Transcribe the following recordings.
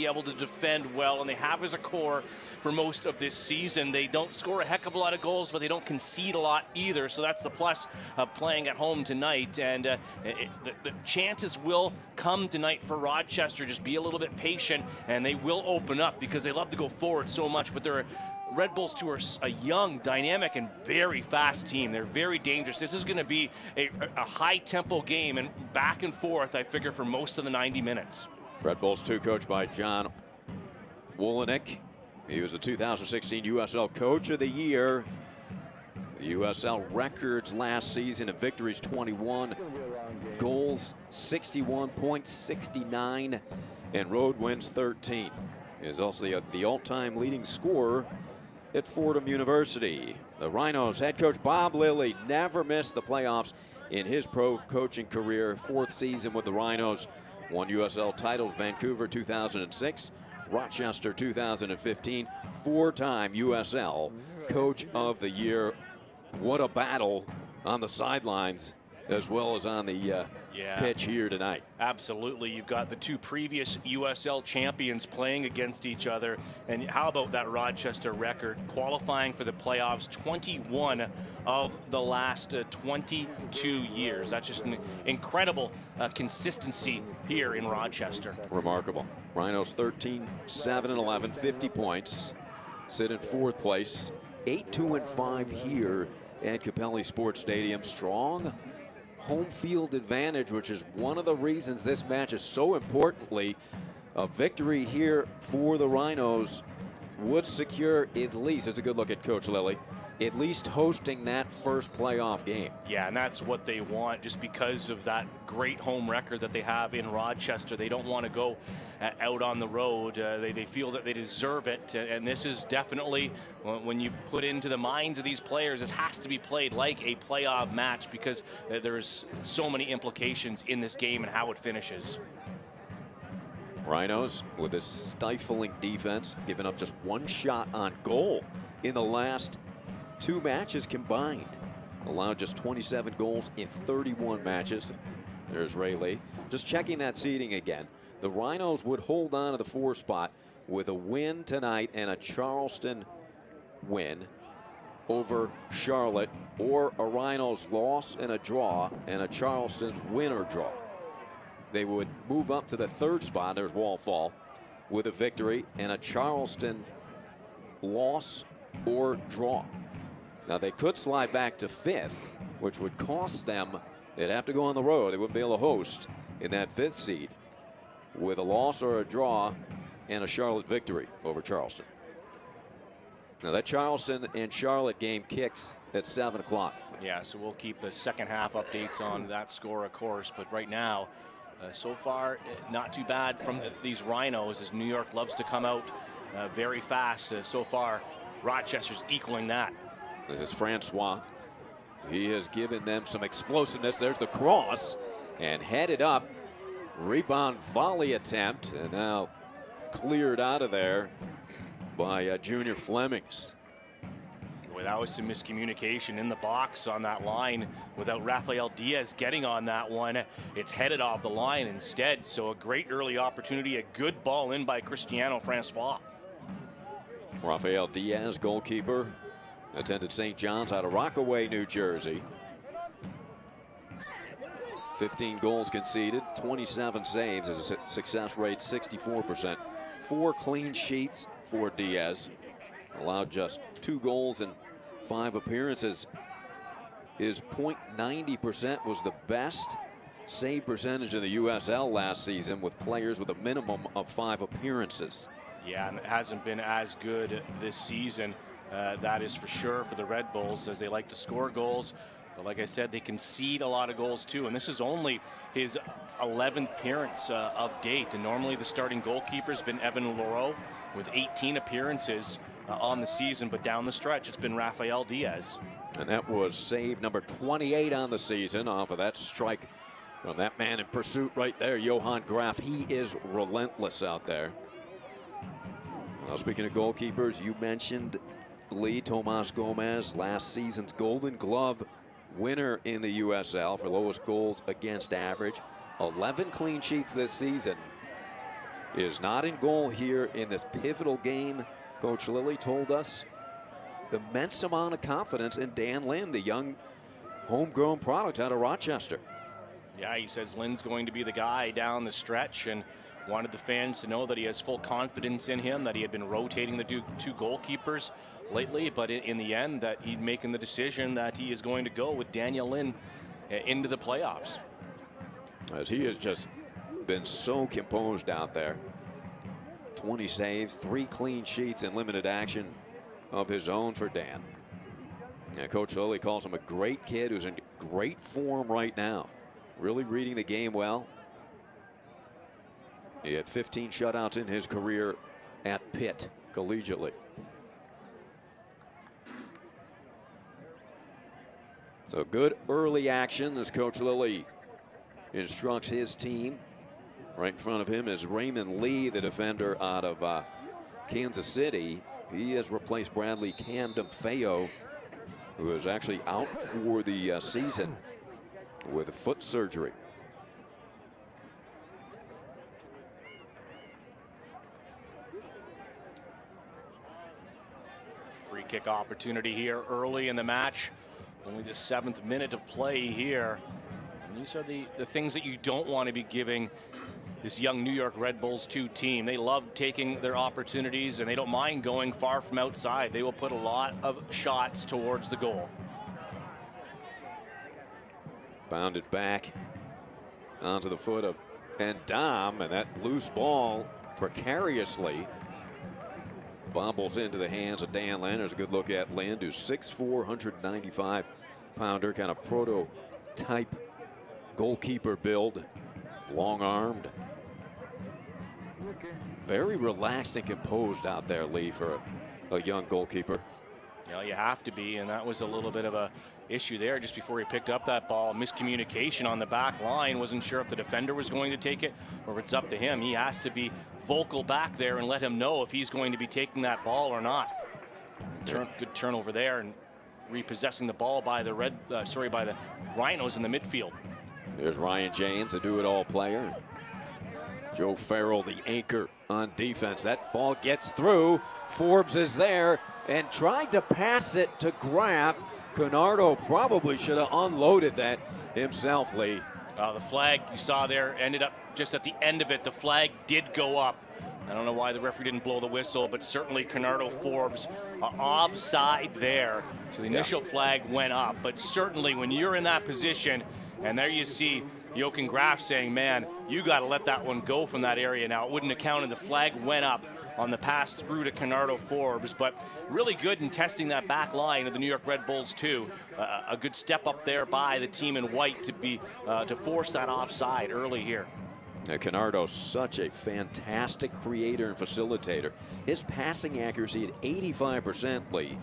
be able to defend well, and they have as a core for most of this season. They don't score a heck of a lot of goals, but they don't concede a lot either, so that's the plus of playing at home tonight. And the chances will come tonight for Rochester. Just be a little bit patient, and they will open up because they love to go forward so much, but they're Red Bulls too are a young, dynamic, and very fast team. They're very dangerous. This is going to be a high-tempo game, and back and forth, I figure, for most of the 90 minutes. Red Bulls 2 coached by John Wolenick. He was the 2016 USL Coach of the Year. The USL records last season of victories 21, goals 61.69, and road wins 13. He is also the all-time leading scorer at Fordham University. The Rhinos head coach Bob Lilly never missed the playoffs in his pro coaching career. 4th season with the Rhinos. Won USL titles, Vancouver 2006, Rochester 2015. 4-time USL Coach of the Year. What a battle on the sidelines as well as on the pitch here tonight. Absolutely. You've got the 2 previous USL champions playing against each other. And how about that Rochester record? Qualifying for the playoffs 21 of the last 22 years. That's just an incredible consistency here in Rochester. Remarkable. Rhinos 13, 7, and 11, 50 points. Sit in 4th place. 8-2-5 here at Capelli Sports Stadium. Strong home field advantage, which is one of the reasons this match is so importantly. A victory here for the Rhinos would secure at least, it's a good look at Coach Lilly, at least hosting that first playoff game. Yeah, and that's what they want just because of that great home record that they have in Rochester. They don't want to go out on the road. They feel that they deserve it, and this is definitely, when you put into the minds of these players, this has to be played like a playoff match because there's so many implications in this game and how it finishes. Rhinos with a stifling defense, giving up just 1 shot on goal in the last 2 matches combined. Allowed just 27 goals in 31 matches. There's Ray Lee. Just checking that seeding again. The Rhinos would hold on to the 4 spot with a win tonight and a Charleston win over Charlotte, or a Rhinos loss and a draw and a Charleston's win or draw. They would move up to the 3rd spot. There's Wallfall with a victory and a Charleston loss or draw. Now they could slide back to 5th, which would cost them. They'd have to go on the road. They wouldn't be able to host in that 5th seed with a loss or a draw and a Charlotte victory over Charleston. Now that Charleston and Charlotte game kicks at 7 o'clock. Yeah, so we'll keep the second half updates on that score, of course. But right now, so far, not too bad from these Rhinos, as New York loves to come out very fast. So far, Rochester's equaling that. This is Francois. He has given them some explosiveness. There's the cross and headed up. Rebound volley attempt, and now cleared out of there by Junior Flemings. Well, that was some miscommunication in the box on that line without Rafael Diaz getting on that one. It's headed off the line instead, so a great early opportunity, a good ball in by Cristiano Francois. Rafael Diaz, goalkeeper, attended St. John's out of Rockaway, New Jersey. 15 goals conceded, 27 saves, as a success rate 64%. 4 clean sheets for Diaz. Allowed just 2 goals in 5 appearances. His .90% was the best save percentage in the USL last season, with players with a minimum of 5 appearances. Yeah, and it hasn't been as good this season. That is for sure for the Red Bulls, as they like to score goals. But like I said, they concede a lot of goals too. And this is only his 11th appearance of date. And normally the starting goalkeeper's been Evan Laureau with 18 appearances on the season. But down the stretch, it's been Rafael Diaz. And that was save number 28 on the season off of that strike from that man in pursuit right there, Johan Graf. He is relentless out there. Well, speaking of goalkeepers, you mentioned Lee Tomas Gomez, last season's Golden Glove winner in the USL for lowest goals against average. 11 clean sheets this season. is not in goal here in this pivotal game. Coach Lilly told us immense amount of confidence in Dan Lynn, the young homegrown product out of Rochester. Yeah, he says Lynn's going to be the guy down the stretch, and wanted the fans to know that he has full confidence in him, that he had been rotating the two goalkeepers lately, but in the end that he's making the decision that he is going to go with Daniel Lynn into the playoffs. As he has just been so composed out there. 20 saves, 3 clean sheets in limited action of his own for Dan. And Coach Lilly calls him a great kid who's in great form right now. Really reading the game well. He had 15 shutouts in his career at Pitt collegiately. So good early action as Coach Lilly instructs his team. Right in front of him is Raymond Lee, the defender out of Kansas City. He has replaced Bradley Camden-Feo, who is actually out for the season with foot surgery. Free kick opportunity here early in the match. Only the 7th minute of play here. And these are the things that you don't want to be giving this young New York Red Bulls 2 team. They love taking their opportunities, and they don't mind going far from outside. They will put a lot of shots towards the goal. Bounded back onto the foot of Endam, and that loose ball precariously bobbles into the hands of Dan Lynn. There's a good look at Lynn, who's 6'4", 195-pounder, kind of prototype goalkeeper build, long-armed. Very relaxed and composed out there, Lee, for a young goalkeeper. You know, you have to be, and that was a little bit of a issue there just before he picked up that ball. Miscommunication on the back line. Wasn't sure if the defender was going to take it or if it's up to him. He has to be vocal back there and let him know if he's going to be taking that ball or not. Good turnover there, and repossessing the ball by the by the Rhinos in the midfield. There's Ryan James, a do-it-all player. Joe Farrell, the anchor on defense. That ball gets through. Forbes is there and tried to pass it to Graf. Canardo probably should have unloaded that himself, Lee. The flag you saw there ended up just at the end of it. The flag did go up. I don't know why the referee didn't blow the whistle, but certainly Canardo Forbes offside there. So the initial flag went up, but certainly when you're in that position, and there you see Jochen Graf saying, man, you got to let that one go from that area now. It wouldn't have counted. The flag went up on the pass through to Canardo Forbes, but really good in testing that back line of the New York Red Bulls too. A good step up there by the team in white to force that offside early here. Canardo, such a fantastic creator and facilitator. His passing accuracy at 85%, Lee.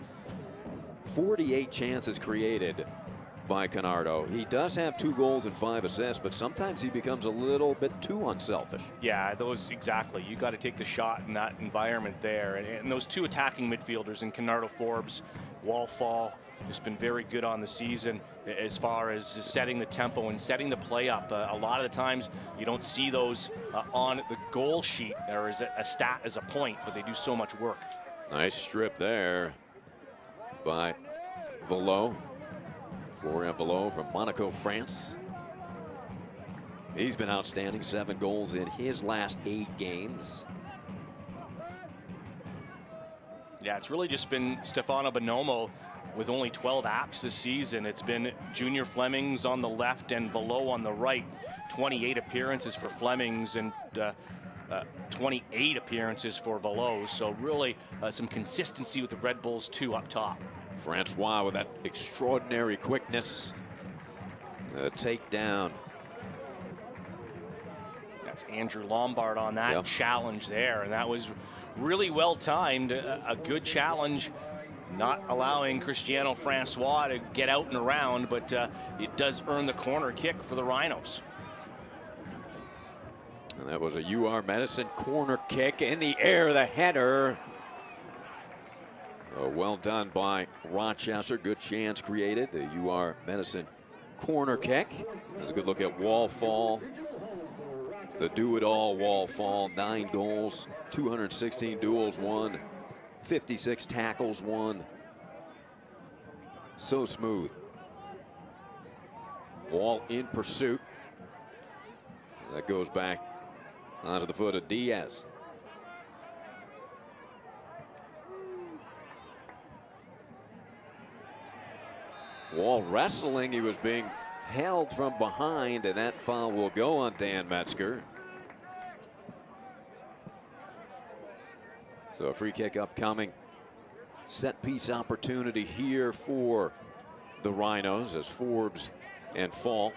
48 chances created by Canardo. He does have 2 goals and 5 assists, but sometimes he becomes a little bit too unselfish. Yeah, those exactly. You got to take the shot in that environment there. And those 2 attacking midfielders in Canardo Forbes, Wallfall, just been very good on the season as far as setting the tempo and setting the play up. A lot of the times you don't see those on the goal sheet or as a stat, as a point, but they do so much work. Nice strip there by Velo. Florian Velo from Monaco, France. He's been outstanding, 7 goals in his last 8 games. Yeah, it's really just been Stefano Bonomo with only 12 apps this season. It's been Junior Flemings on the left and Velo on the right. 28 appearances for Flemings and 28 appearances for Velo. So really some consistency with the Red Bulls too up top. Francois with that extraordinary quickness. Takedown. That's Andrew Lombard on that challenge there, and that was really well timed. A good challenge, not allowing Cristiano Francois to get out and around, but it does earn the corner kick for the Rhinos. And that was a UR Medicine corner kick in the air, the header. Well done by Rochester. Good chance created. The UR Medicine corner kick. There's a good look at Wallfall. The do-it-all Wall Fall, 9 goals, 216 duels won, 56 tackles won. So smooth. Wall in pursuit. That goes back onto the foot of Diaz. Wall wrestling, he was being held from behind, and that foul will go on Dan Metzger. So a free kick upcoming. Set piece opportunity here for the Rhinos as Forbes and Fall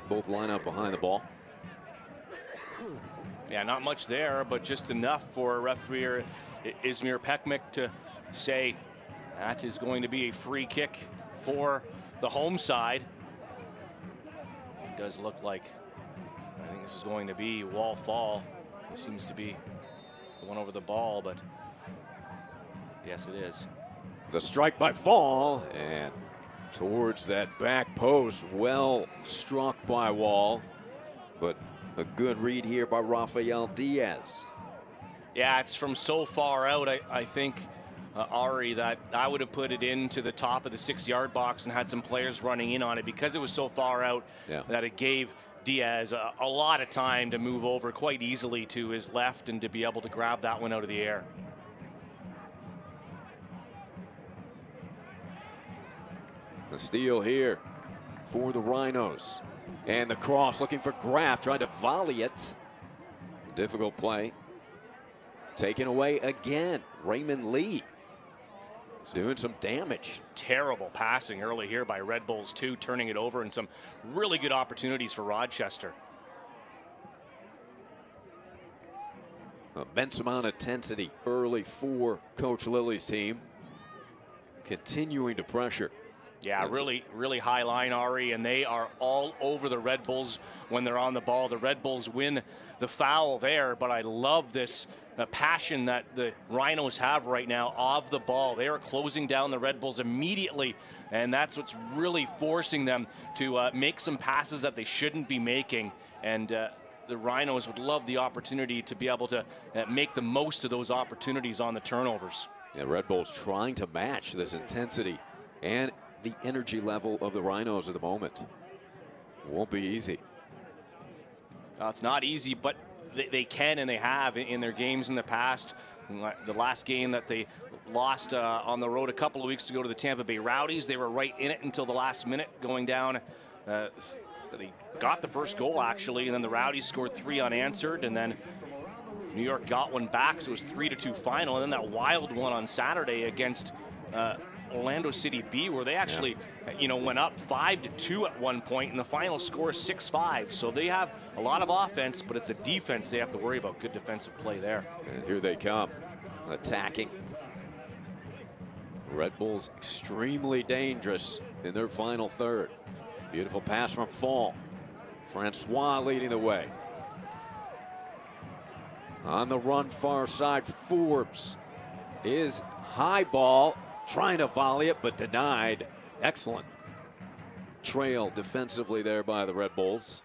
both line up behind the ball. Yeah, not much there, but just enough for referee Izmir Pekmik to say that is going to be a free kick for the home side. It does look like, I think this is going to be Wall Fall. It seems to be the one over the ball, but yes, it is. The strike by Fall, and towards that back post, well struck by Wall, but a good read here by Rafael Diaz. Yeah, it's from so far out, I think, Ari, that I would have put it into the top of the 6-yard box and had some players running in on it because it was so far out that it gave Diaz a lot of time to move over quite easily to his left and to be able to grab that one out of the air. The steal here for the Rhinos. And the cross looking for Graf, trying to volley it. Difficult play. Taken away again. Raymond Lee doing some damage. Terrible passing early here by Red Bulls too, turning it over, and some really good opportunities for Rochester. Immense amount of intensity early for Coach Lilly's team. Continuing to pressure. Yeah, really high line, Ari, and they are all over the Red Bulls when they're on the ball. The Red Bulls win the foul there, but I love this passion that the Rhinos have right now of the ball. They are closing down the Red Bulls immediately, and that's what's really forcing them to make some passes that they shouldn't be making. And the Rhinos would love the opportunity to be able to make the most of those opportunities on the turnovers. Yeah, Red Bulls trying to match this intensity and the energy level of the Rhinos at the moment. Won't be easy. It's not easy, but they can, and they have in their games in the past. The last game that they lost on the road a couple of weeks ago to the Tampa Bay Rowdies, they were right in it until the last minute, going down. They got the first goal, actually, and then the Rowdies scored 3 unanswered, and then New York got one back, so it was 3-2 final. And then that wild one on Saturday against Orlando City B, where they actually went up 5-2 at one point, and the final score is 6-5. So they have a lot of offense, but it's the defense they have to worry about. Good defensive play there. And here they come, attacking. Red Bulls extremely dangerous in their final third. Beautiful pass from Fall. Francois leading the way. On the run far side, Forbes is high ball, trying to volley it, but denied. Excellent trail defensively there by the Red Bulls.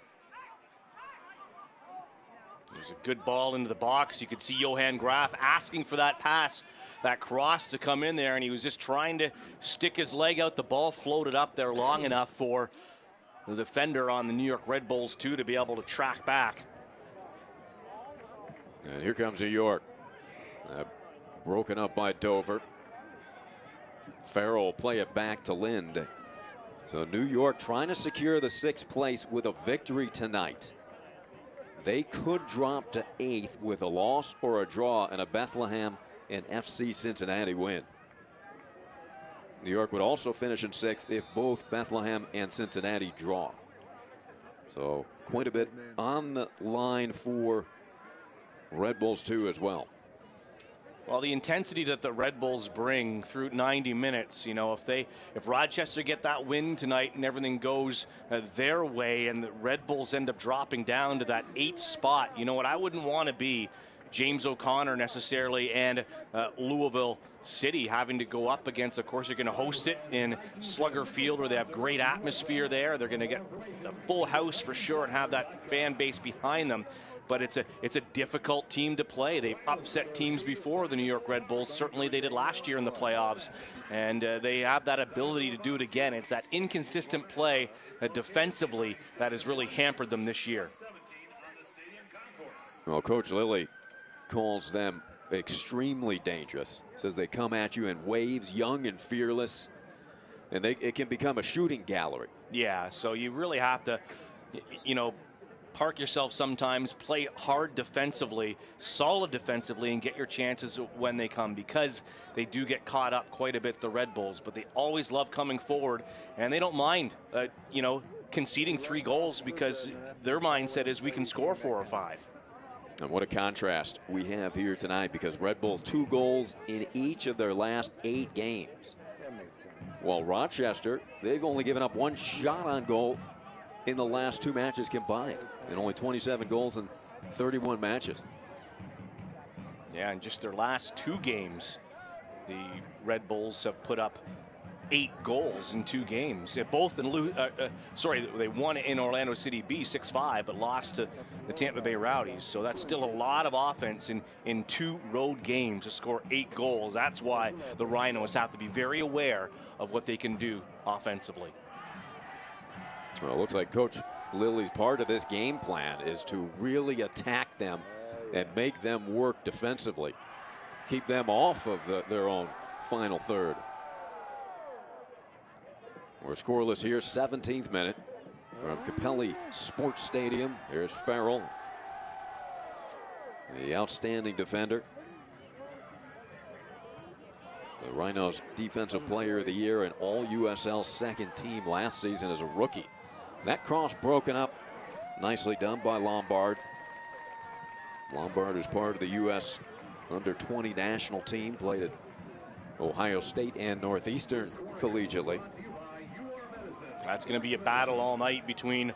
There's a good ball into the box. You could see Johan Graf asking for that pass, that cross to come in there, and he was just trying to stick his leg out. The ball floated up there long enough for the defender on the New York Red Bulls too to be able to track back. And here comes New York. Broken up by Dover. Farrell will play it back to Lind. So New York trying to secure the 6th place with a victory tonight. They could drop to 8th with a loss or a draw and a Bethlehem and FC Cincinnati win. New York would also finish in 6th if both Bethlehem and Cincinnati draw. So quite a bit on the line for Red Bulls too as well. Well, the intensity that the Red Bulls bring through 90 minutes, if Rochester get that win tonight and everything goes their way and the Red Bulls end up dropping down to that 8th spot, I wouldn't want to be James O'Connor necessarily and Louisville City having to go up against. Of course, they're going to host it in Slugger Field where they have great atmosphere there. They're going to get a full house for sure and have that fan base behind them. but it's a difficult team to play. They've upset teams before, the New York Red Bulls. Certainly they did last year in the playoffs, and they have that ability to do it again. It's that inconsistent play defensively that has really hampered them this year. Well, Coach Lilly calls them extremely dangerous. Says they come at you in waves, young and fearless, and it can become a shooting gallery. Yeah, so you really have to, park yourself sometimes, play hard defensively, solid defensively, and get your chances when they come, because they do get caught up quite a bit, the Red Bulls, but they always love coming forward, and they don't mind, conceding 3 goals, because their mindset is we can score 4 or 5. And what a contrast we have here tonight, because Red Bulls 2 goals in each of their last 8 games. While Rochester, they've only given up 1 shot on goal in the last 2 matches combined, and only 27 goals in 31 matches. Yeah, in just their last 2 games, the Red Bulls have put up 8 goals in 2 games. Both in they won in Orlando City B 6-5, but lost to the Tampa Bay Rowdies. So that's still a lot of offense in 2 road games to score 8 goals. That's why the Rhinos have to be very aware of what they can do offensively. Well, it looks like Coach Lilly's part of this game plan is to really attack them and make them work defensively, keep them off of their own final third. We're scoreless here, 17th minute from Capelli Sports Stadium. Here's Farrell, the outstanding defender. The Rhinos Defensive Player of the Year and All-USL second team last season as a rookie. That cross broken up, nicely done by Lombard. Lombard is part of the U.S. under-20 national team, played at Ohio State and Northeastern collegiately. That's going to be a battle all night between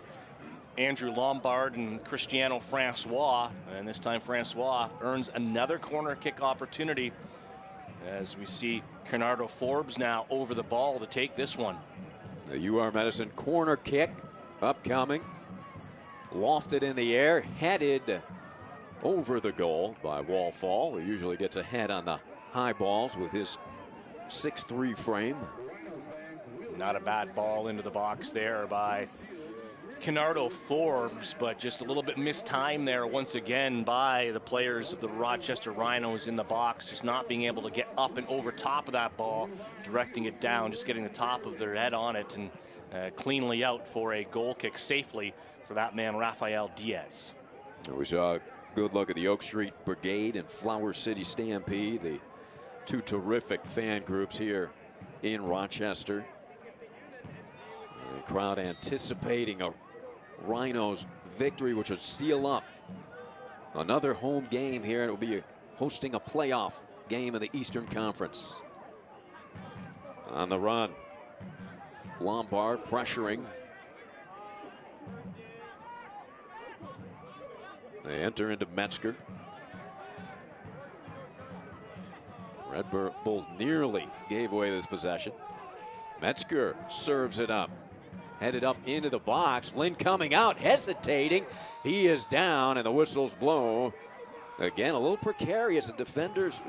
Andrew Lombard and Cristiano Francois. And this time Francois earns another corner kick opportunity as we see Bernardo Forbes now over the ball to take this one. The UR Medicine corner kick upcoming. Lofted in the air, headed over the goal by Wallfall, who usually gets ahead on the high balls with his 6'3" frame. Not a bad ball into the box there by Bernardo Forbes, but just a little bit mistimed there once again by the players of the Rochester Rhinos in the box, just not being able to get up and over top of that ball, directing it down, just getting the top of their head on it, and cleanly out for a goal kick safely for that man, Rafael Diaz. We saw a good look at the Oak Street Brigade and Flower City Stampede, the 2 terrific fan groups here in Rochester. The crowd anticipating a Rhinos victory, which would seal up another home game here, and it will be hosting a playoff game in the Eastern Conference. On the run, Lombard pressuring. They enter into Metzger. Red Bulls nearly gave away this possession. Metzger serves it up. Headed up into the box. Lynn coming out, hesitating. He is down, and the whistle's blown. Again, a little precarious. The defender's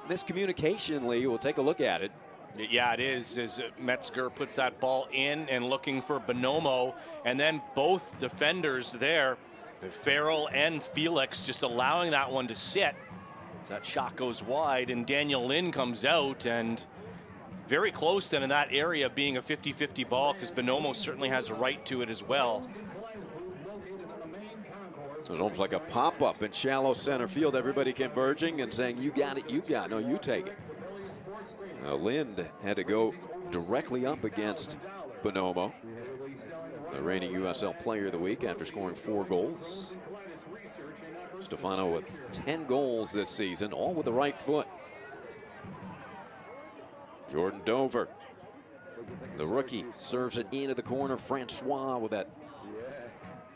miscommunication, Lee. We'll take a look at it. Yeah, it is, as Metzger puts that ball in and looking for Bonomo, and then both defenders there, Farrell and Felix, just allowing that one to sit. So that shot goes wide, and Daniel Lynn comes out, and very close then in that area being a 50-50 ball, because Bonomo certainly has a right to it as well. It was almost like a pop-up in shallow center field. Everybody converging and saying, you got it, you got it. No, you take it. Lind had to go directly up against Bonomo, the reigning USL Player of the Week, after scoring 4 goals. Stefano with 10 goals this season, all with the right foot. Jordan Dover, the rookie, serves it into the corner. Francois with that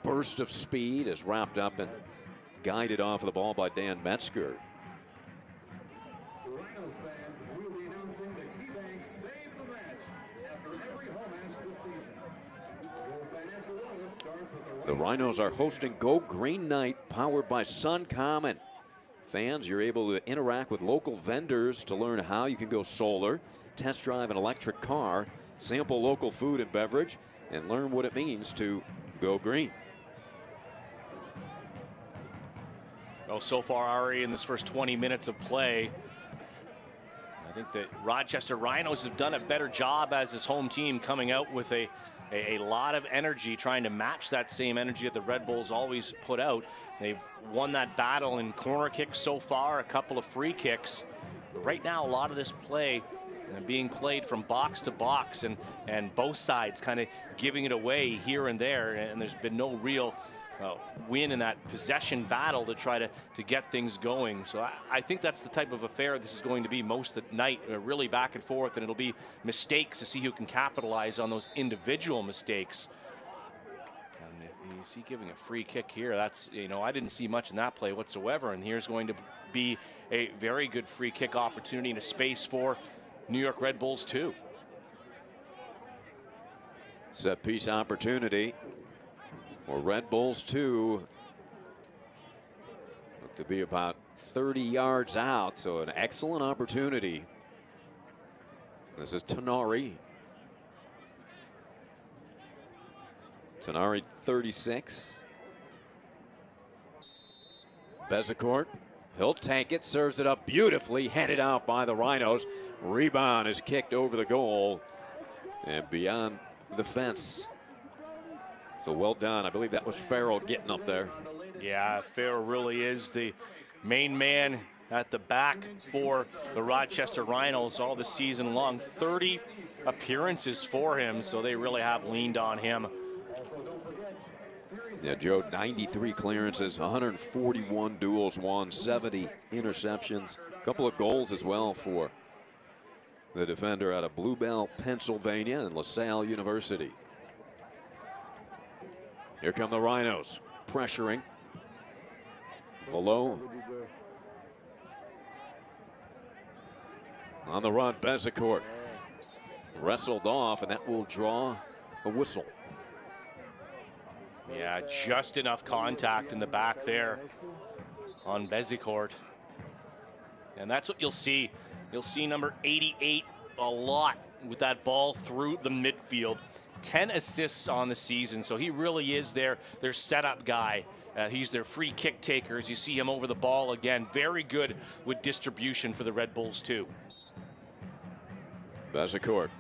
burst of speed is wrapped up and guided off of the ball by Dan Metzger. The Rhinos are hosting Go Green Night, powered by Sun Common. Fans, you're able to interact with local vendors to learn how you can go solar, test drive an electric car, sample local food and beverage, and learn what it means to go green. Well, so far, Ari, in this first 20 minutes of play, I think that Rochester Rhinos have done a better job as his home team, coming out with a lot of energy, trying to match that same energy that the Red Bulls always put out. They've won that battle in corner kicks so far, a couple of free kicks. But right now, a lot of this play being played from box to box, and both sides kind of giving it away here and there, and there's been no real win in that possession battle to try to get things going. So I think that's the type of affair this is going to be most of the night, really back and forth, and it'll be mistakes to see who can capitalize on those individual mistakes. And if you see giving a free kick here, that's, I didn't see much in that play whatsoever, and here's going to be a very good free kick opportunity and a space for New York Red Bulls too. Set piece opportunity for Red Bulls 2. Look to be about 30 yards out, so an excellent opportunity. This is Tanari. Tanari, 36. Bezecourt, he'll tank it, serves it up beautifully, headed out by the Rhinos. Rebound is kicked over the goal and beyond the fence. So well done. I believe that was Farrell getting up there. Yeah, Farrell really is the main man at the back for the Rochester Rhinos all the season long. 30 appearances for him, so they really have leaned on him. Yeah, Joe, 93 clearances, 141 duels won, 70 interceptions, a couple of goals as well for the defender out of Blue Bell, Pennsylvania, and LaSalle University. Here come the Rhinos, pressuring. Valo on the run, Bezecourt wrestled off, and that will draw a whistle. Yeah, just enough contact in the back there on Bezecourt. And that's what you'll see. You'll see number 88 a lot with that ball through the midfield. 10 assists on the season, so he really is their setup guy. He's their free kick taker, as you see him over the ball again. Very good with distribution for the Red Bulls too. Bezecourt,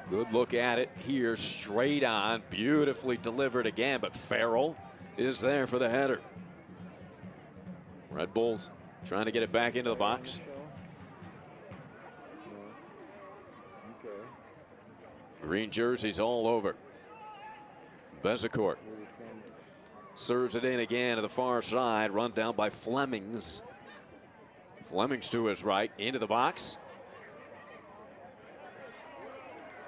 good look at it here, straight on, beautifully delivered again, but Farrell is there for the header. Red Bulls trying to get it back into the box. Green jerseys all over. Bezecourt serves it in again to the far side, run down by Flemings. Flemings to his right, into the box.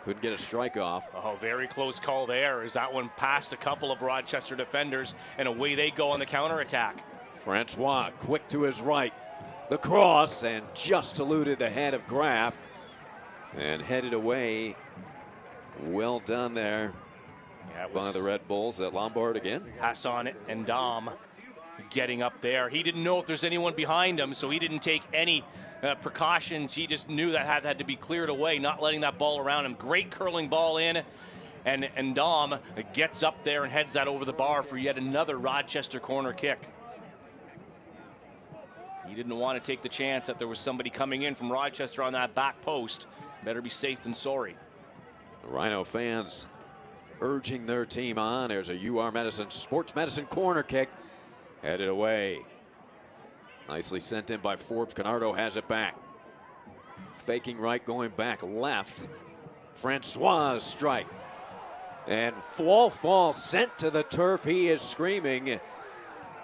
Couldn't get a strike off. Oh, very close call there, as that one passed a couple of Rochester defenders, and away they go on the counterattack. Francois quick to his right. The cross, and just eluded the head of Graf and headed away. Well done there by the Red Bulls. At Lombard again. Hassan and Dom getting up there. He didn't know if there's anyone behind him, so he didn't take any precautions. He just knew that had to be cleared away, not letting that ball around him. Great curling ball in, and Dom gets up there and heads that over the bar for yet another Rochester corner kick. He didn't want to take the chance that there was somebody coming in from Rochester on that back post. Better be safe than sorry. The Rhino fans urging their team on. There's a UR Medicine Sports Medicine corner kick. Headed away. Nicely sent in by Forbes. Canardo has it back. Faking right, going back left. Francois strike. And fall sent to the turf. He is screaming.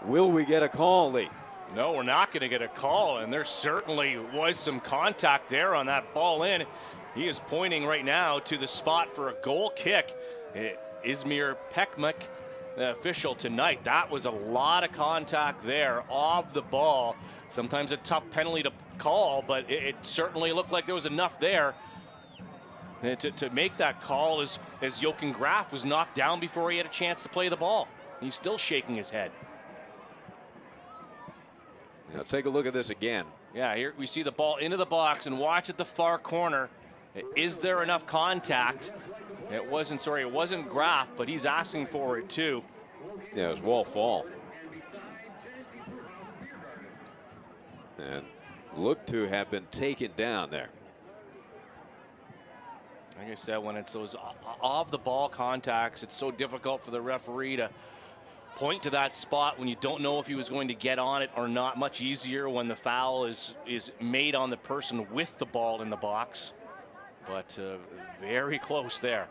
Will we get a call, Lee? No, we're not going to get a call, and there certainly was some contact there on that ball in. He is pointing right now to the spot for a goal kick. Izmir Pekmak, the official tonight. That was a lot of contact there off the ball. Sometimes a tough penalty to call, but it certainly looked like there was enough there. to make that call as Jochen Graf was knocked down before he had a chance to play the ball. He's still shaking his head. Now take a look at this again. Yeah, here we see the ball into the box, and watch at the far corner. Is there enough contact? It wasn't Graf, but he's asking for it too. Yeah, it was wall fall. And looked to have been taken down there. Like I said, when it's those off the ball contacts, it's so difficult for the referee to point to that spot when you don't know if he was going to get on it or not. Much easier when the foul is made on the person with the ball in the box. But very close there.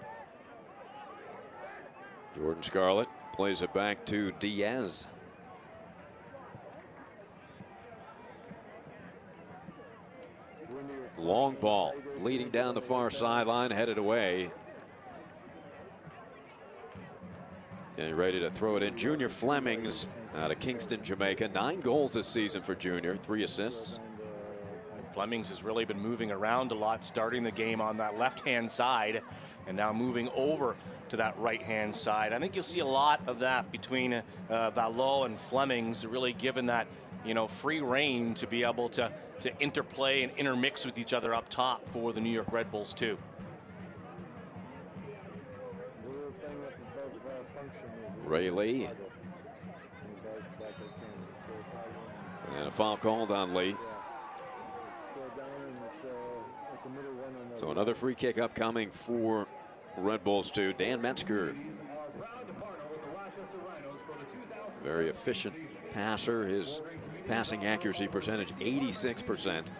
Jordan Scarlett plays it back to Diaz. Long ball leading down the far sideline, headed away. Getting ready to throw it in. Junior Flemings out of Kingston, Jamaica. 9 goals this season for Junior, 3 assists. Flemings has really been moving around a lot, starting the game on that left-hand side and now moving over to that right-hand side. I think you'll see a lot of that between Vallot and Flemings, really given that, free reign to be able to interplay and intermix with each other up top for the New York Red Bulls too. Ray Lee. And a foul called on Lee. So another free kick upcoming for Red Bulls too. Dan Metzger. Very efficient passer. His passing accuracy percentage 86%.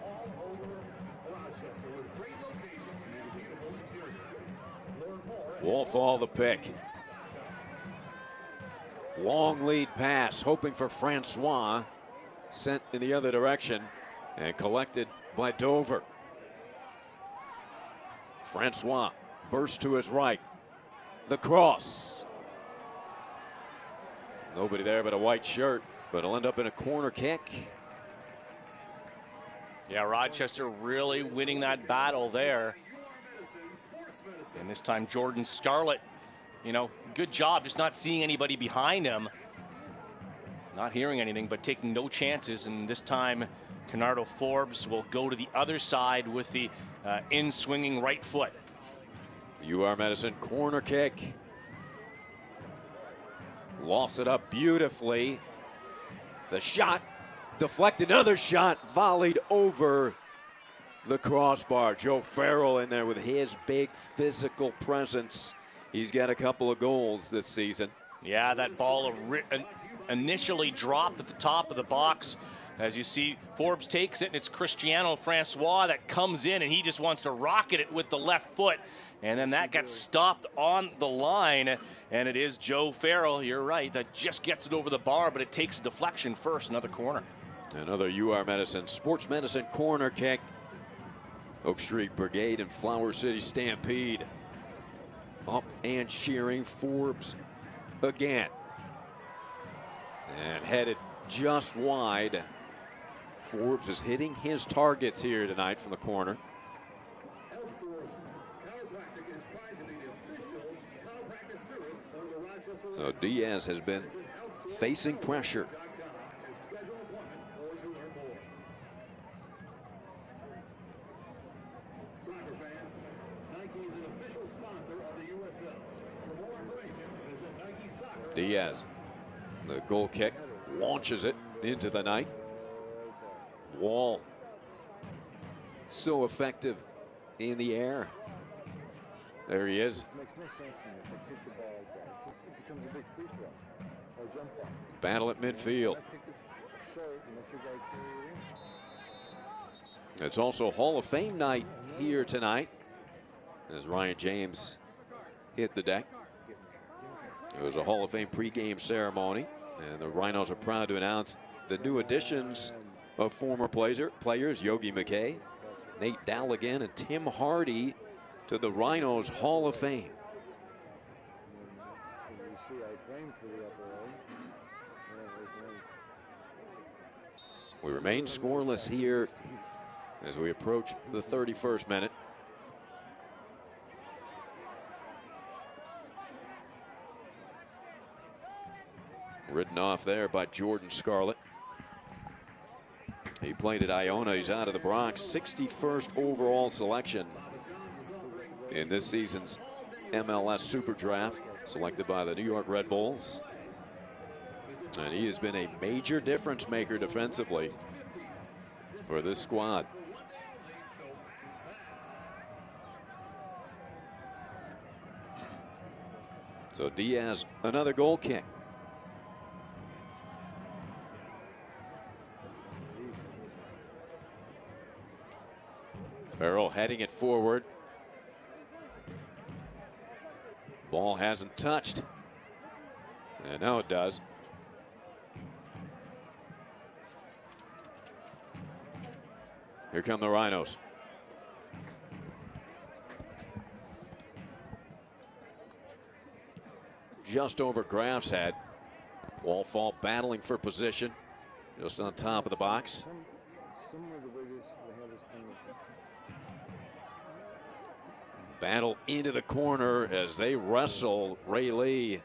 Wolfall the pick. Long lead pass, hoping for Francois. Sent in the other direction and collected by Dover. Francois bursts to his right. The cross. Nobody there but a white shirt, but it'll end up in a corner kick. Yeah, Rochester really winning that battle there. And this time Jordan Scarlett, good job just not seeing anybody behind him. Not hearing anything, but taking no chances. And this time, Canardo Forbes will go to the other side with the in-swinging right foot. UR Medicine corner kick. Lofts it up beautifully. The shot deflected. Another shot volleyed over the crossbar. Joe Farrell in there with his big physical presence. He's got a couple of goals this season. Yeah, that ball initially dropped at the top of the box. As you see, Forbes takes it, and it's Cristiano Francois that comes in, and he just wants to rocket it with the left foot. And then that gets stopped on the line, and it is Joe Farrell, you're right, that just gets it over the bar, but it takes a deflection first, another corner. Another UR Medicine, Sports Medicine corner kick. Oak Street Brigade and Flower City Stampede up and cheering Forbes again. And headed just wide. Forbes is hitting his targets here tonight from the corner. So Diaz has been facing pressure. Diaz, the goal kick, launches it into the night. Wall, so effective in the air. There he is. Battle at midfield. It's also Hall of Fame night here tonight as Ryan James hit the deck. It was a Hall of Fame pregame ceremony, and the Rhinos are proud to announce the new additions of former players Yogi McKay, Nate Dalligan, and Tim Hardy to the Rhinos Hall of Fame. We remain scoreless here as we approach the 31st minute. Ridden off there by Jordan Scarlett. He played at Iona. He's out of the Bronx. 61st overall selection in this season's MLS Super Draft, selected by the New York Red Bulls. And he has been a major difference maker defensively for this squad. So Diaz, another goal kick. Farrell heading it forward. Ball hasn't touched. And now it does. Here come the Rhinos. Just over Graf's head. Wallfall battling for position. Just on top of the box. Battle into the corner as they wrestle Ray Lee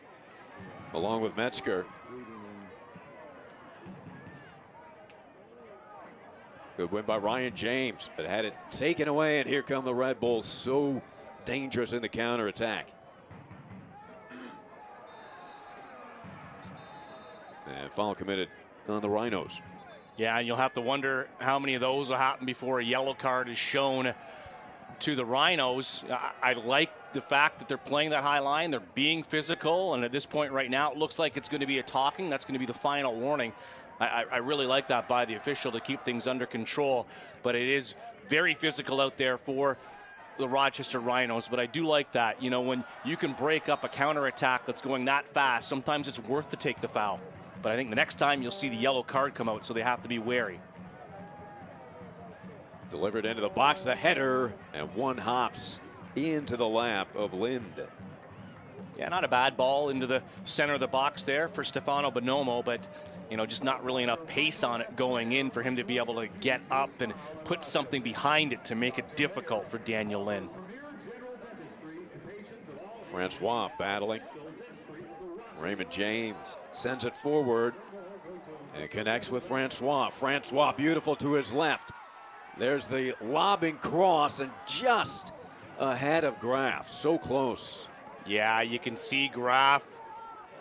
along with Metzger. Good win by Ryan James, but had it taken away, and here come the Red Bulls, so dangerous in the counterattack. And foul committed on the Rhinos. Yeah, and you'll have to wonder how many of those will happen before a yellow card is shown to the Rhinos. I like the fact that they're playing that high line. They're being physical, and at this point right now, it looks like it's going to be a talking. That's going to be the final warning. I really like that by the official to keep things under control, but it is very physical out there for the Rochester Rhinos. But I do like that. You know, when you can break up a counterattack that's going that fast, sometimes it's worth to take the foul. But I think the next time you'll see the yellow card come out, so they have to be wary. Delivered into the box, the header, and one hops into the lap of Lind. Yeah, not a bad ball into the center of the box there for Stefano Bonomo, but you know, just not really enough pace on it going in for him to be able to get up and put something behind it to make it difficult for Daniel Lind. Francois battling. Raymond James sends it forward and connects with Francois. Francois beautiful to his left. There's the lobbing cross and just ahead of Graf. So close. Yeah, you can see Graf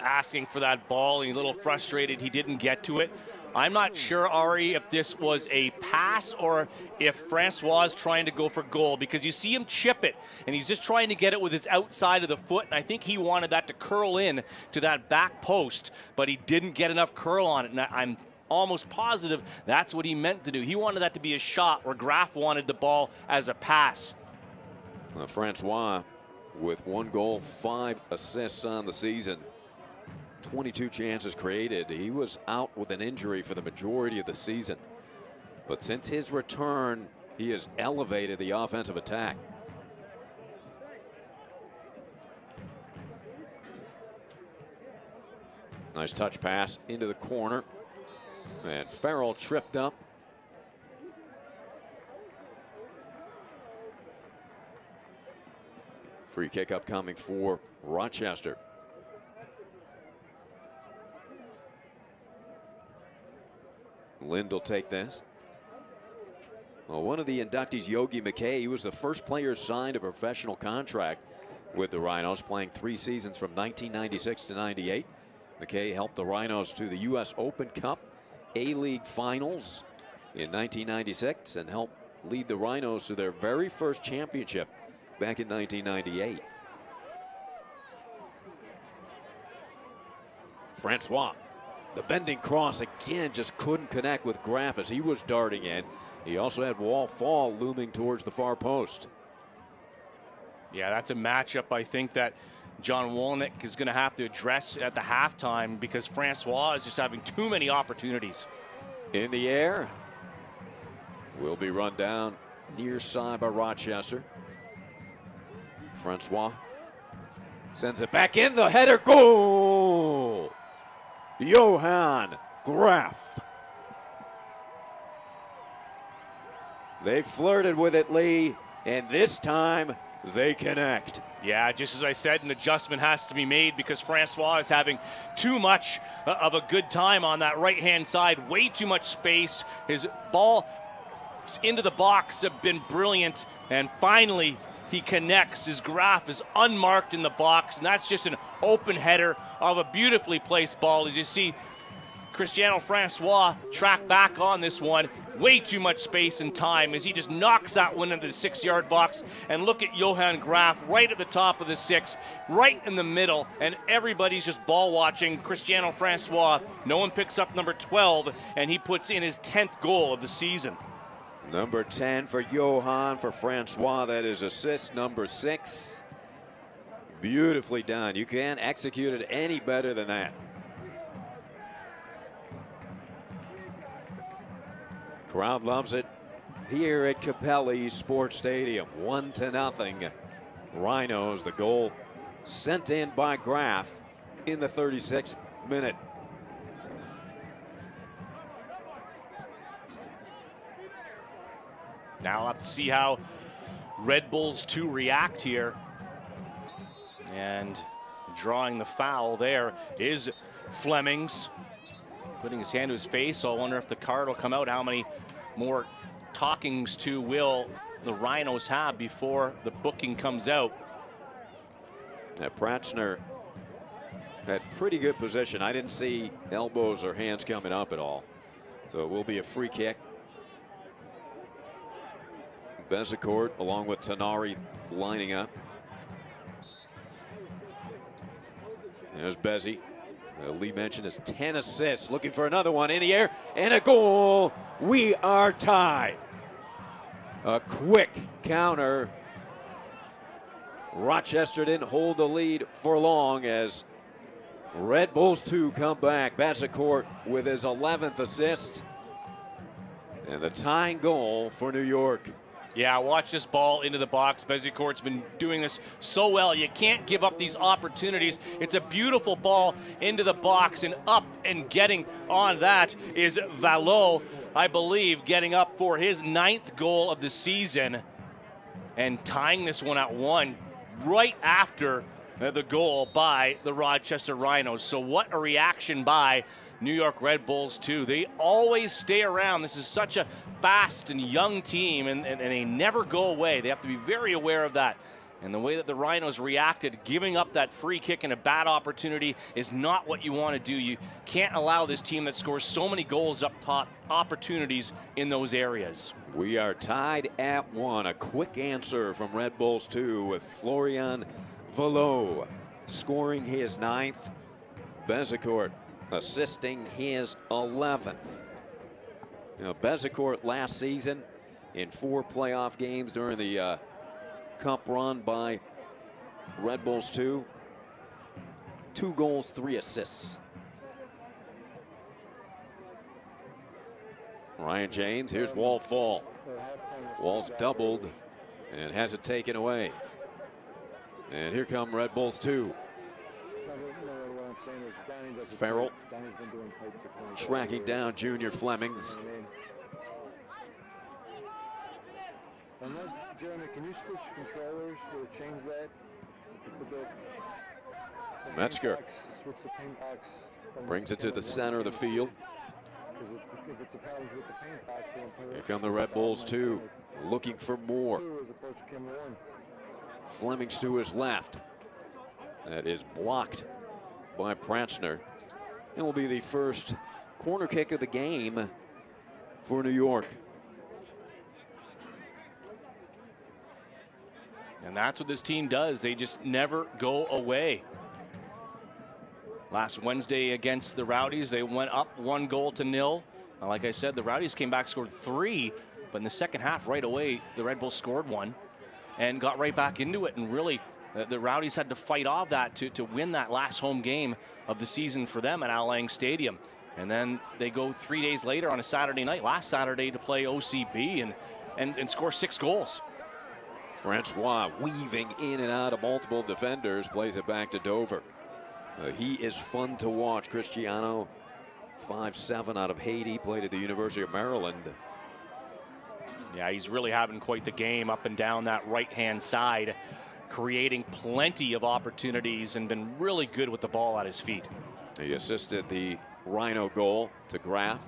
asking for that ball. He's a little frustrated he didn't get to it. I'm not sure, Ari, if this was a pass or if Francois is trying to go for goal, because you see him chip it and he's just trying to get it with his outside of the foot, and I think he wanted that to curl in to that back post, but he didn't get enough curl on it, and I'm almost positive that's what he meant to do. He wanted that to be a shot where Graf wanted the ball as a pass. Francois with 1 goal, 5 assists on the season. 22 chances created. He was out with an injury for the majority of the season. But since his return, he has elevated the offensive attack. Nice touch pass into the corner. And Farrell tripped up. Free kick upcoming for Rochester. Lind will take this. Well, one of the inductees, Yogi McKay, he was the first player signed a professional contract with the Rhinos, playing 3 seasons from 1996 to 98. McKay helped the Rhinos to the U.S. Open Cup A-League Finals in 1996 and helped lead the Rhinos to their very first championship back in 1998. Francois. The bending cross again just couldn't connect with Graf as he was darting in. He also had Wall-Fall looming towards the far post. Yeah, that's a matchup I think that John Wolnick is going to have to address at the halftime, because Francois is just having too many opportunities. In the air. Will be run down near side by Rochester. Francois sends it back in, the header, goal! Johan Graf. They flirted with it, Lee, and this time they connect. Yeah, just as I said, an adjustment has to be made because Francois is having too much of a good time on that right-hand side. Way too much space. His ball into the box have been brilliant, and finally he connects. His Graf is unmarked in the box, and that's just an open header of a beautifully placed ball. As you see, Cristiano Francois track back on this one. Way too much space and time as he just knocks that one into the 6-yard box. And look at Johan Graf right at the top of the 6, right in the middle, and everybody's just ball watching Cristiano Francois. No one picks up number 12, and he puts in his 10th goal of the season. Number 10 for Johan. For Francois, that is assist number 6. Beautifully done. You can't execute it any better than that. Crowd loves it here at Capelli Sports Stadium. 1-0. Rhinos. The goal sent in by Graf in the 36th minute. Now I'll have to see how Red Bulls 2 react here. And drawing the foul there is Flemings. Putting his hand to his face, so I wonder if the card will come out. How many more talkings to will the Rhinos have before the booking comes out? Pratzner had pretty good position. I didn't see elbows or hands coming up at all. So it will be a free kick. Bezecourt along with Tanari lining up. There's Bezzy. Lee mentioned his 10 assists. Looking for another one in the air and a goal. We are tied. A quick counter. Rochester didn't hold the lead for long as Red Bulls 2 come back. Bezecourt with his 11th assist. And the tying goal for New York. Yeah, watch this ball into the box. Bezecourt's been doing this so well. You can't give up these opportunities. It's a beautiful ball into the box, and up and getting on that is Vallot, I believe, getting up for his 9th goal of the season and tying this one at 1 right after the goal by the Rochester Rhinos. So what a reaction by New York Red Bulls 2. They always stay around. This is such a fast and young team, and they never go away. They have to be very aware of that. And the way that the Rhinos reacted, giving up that free kick and a bad opportunity, is not what you want to do. You can't allow this team that scores so many goals up top opportunities in those areas. We are tied at 1. A quick answer from Red Bulls 2 with Florian Vallot scoring his 9th. Bezecourt assisting his 11th. Now, Bezecourt last season in 4 playoff games during the Cup run by Red Bulls 2. 2 goals, 3 assists. Ryan James, here's Wall Fall. Wall's doubled and has it taken away. And here come Red Bulls 2. Farrell tracking down Junior Flemings. Jeremy, can you switch controllers to change that? Metzger Switch the paint box brings it to the center of the field. If it's a package with the paint box, Here come the Red Bulls 2, looking for more. as opposed to Kim 1. Flemings to his left. That is blocked by Pratzner. It will be the first corner kick of the game for New York. And that's what this team does. They just never go away. Last Wednesday against the Rowdies, they went up 1-0. Like I said, the Rowdies came back, scored 3, but in the second half, right away, the Red Bulls scored 1 and got right back into it. And really, the Rowdies had to fight off that to win that last home game of the season for them at Al Lang Stadium. And then they go 3 days later on a Saturday night, last Saturday, to play OCB and score 6 goals. Francois weaving in and out of multiple defenders, plays it back to Dover. He is fun to watch. Cristiano, 5'7" out of Haiti, played at the University of Maryland. Yeah, he's really having quite the game up and down that right-hand side, creating plenty of opportunities and been really good with the ball at his feet. He assisted the Rhino goal to Graf.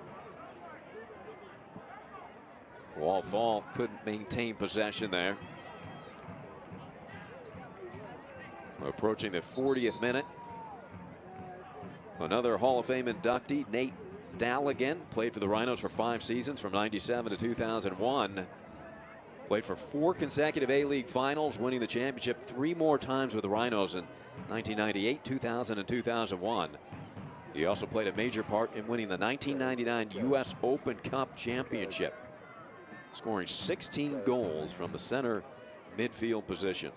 Fall couldn't maintain possession there. We're approaching the 40th minute. Another Hall of Fame inductee, Nate Daligan, played for the Rhinos for 5 seasons from '97 to 2001. Played for 4 consecutive A-League finals, winning the championship 3 more times with the Rhinos in 1998, 2000, and 2001. He also played a major part in winning the 1999 U.S. Open Cup championship, scoring 16 goals from the center midfield position.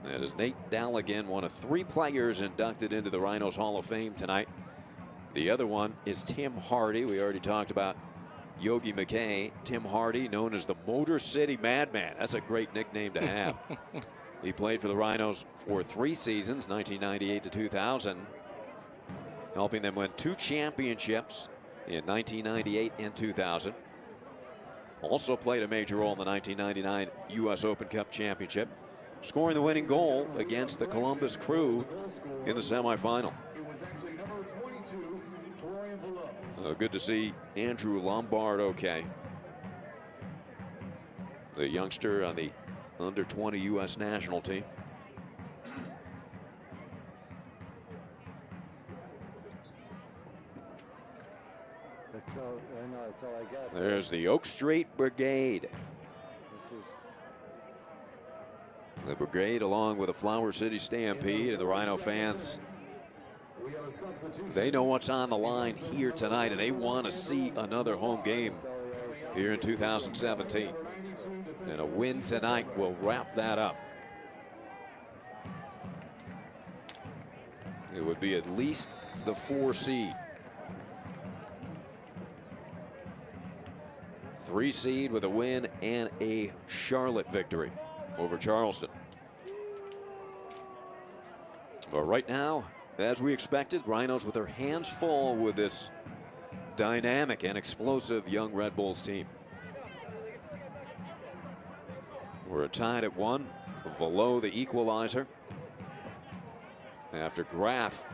That is Nate Daligan, one of 3 players inducted into the Rhinos Hall of Fame tonight. The other one is Tim Hardy. We already talked about Yogi McKay. Tim Hardy, known as the Motor City Madman. That's a great nickname to have. He played for the Rhinos for 3 seasons, 1998 to 2000, helping them win 2 championships in 1998 and 2000. Also played a major role in the 1999 U.S. Open Cup championship, scoring the winning goal against the Columbus Crew in the semifinal. So good to see Andrew Lombard okay. The youngster on the under-20 U.S. national team. That's all, I know, that's all I got. There's the Oak Street Brigade. The Brigade, along with the Flower City Stampede and the Rhino fans, they know what's on the line here tonight, and they want to see another home game here in 2017. And a win tonight will wrap that up. It would be at least the 4 seed. 3 seed with a win and a Charlotte victory over Charleston. But right now, as we expected, Rhinos with their hands full with this dynamic and explosive young Red Bulls team. We're tied at 1, below the equalizer, after Graf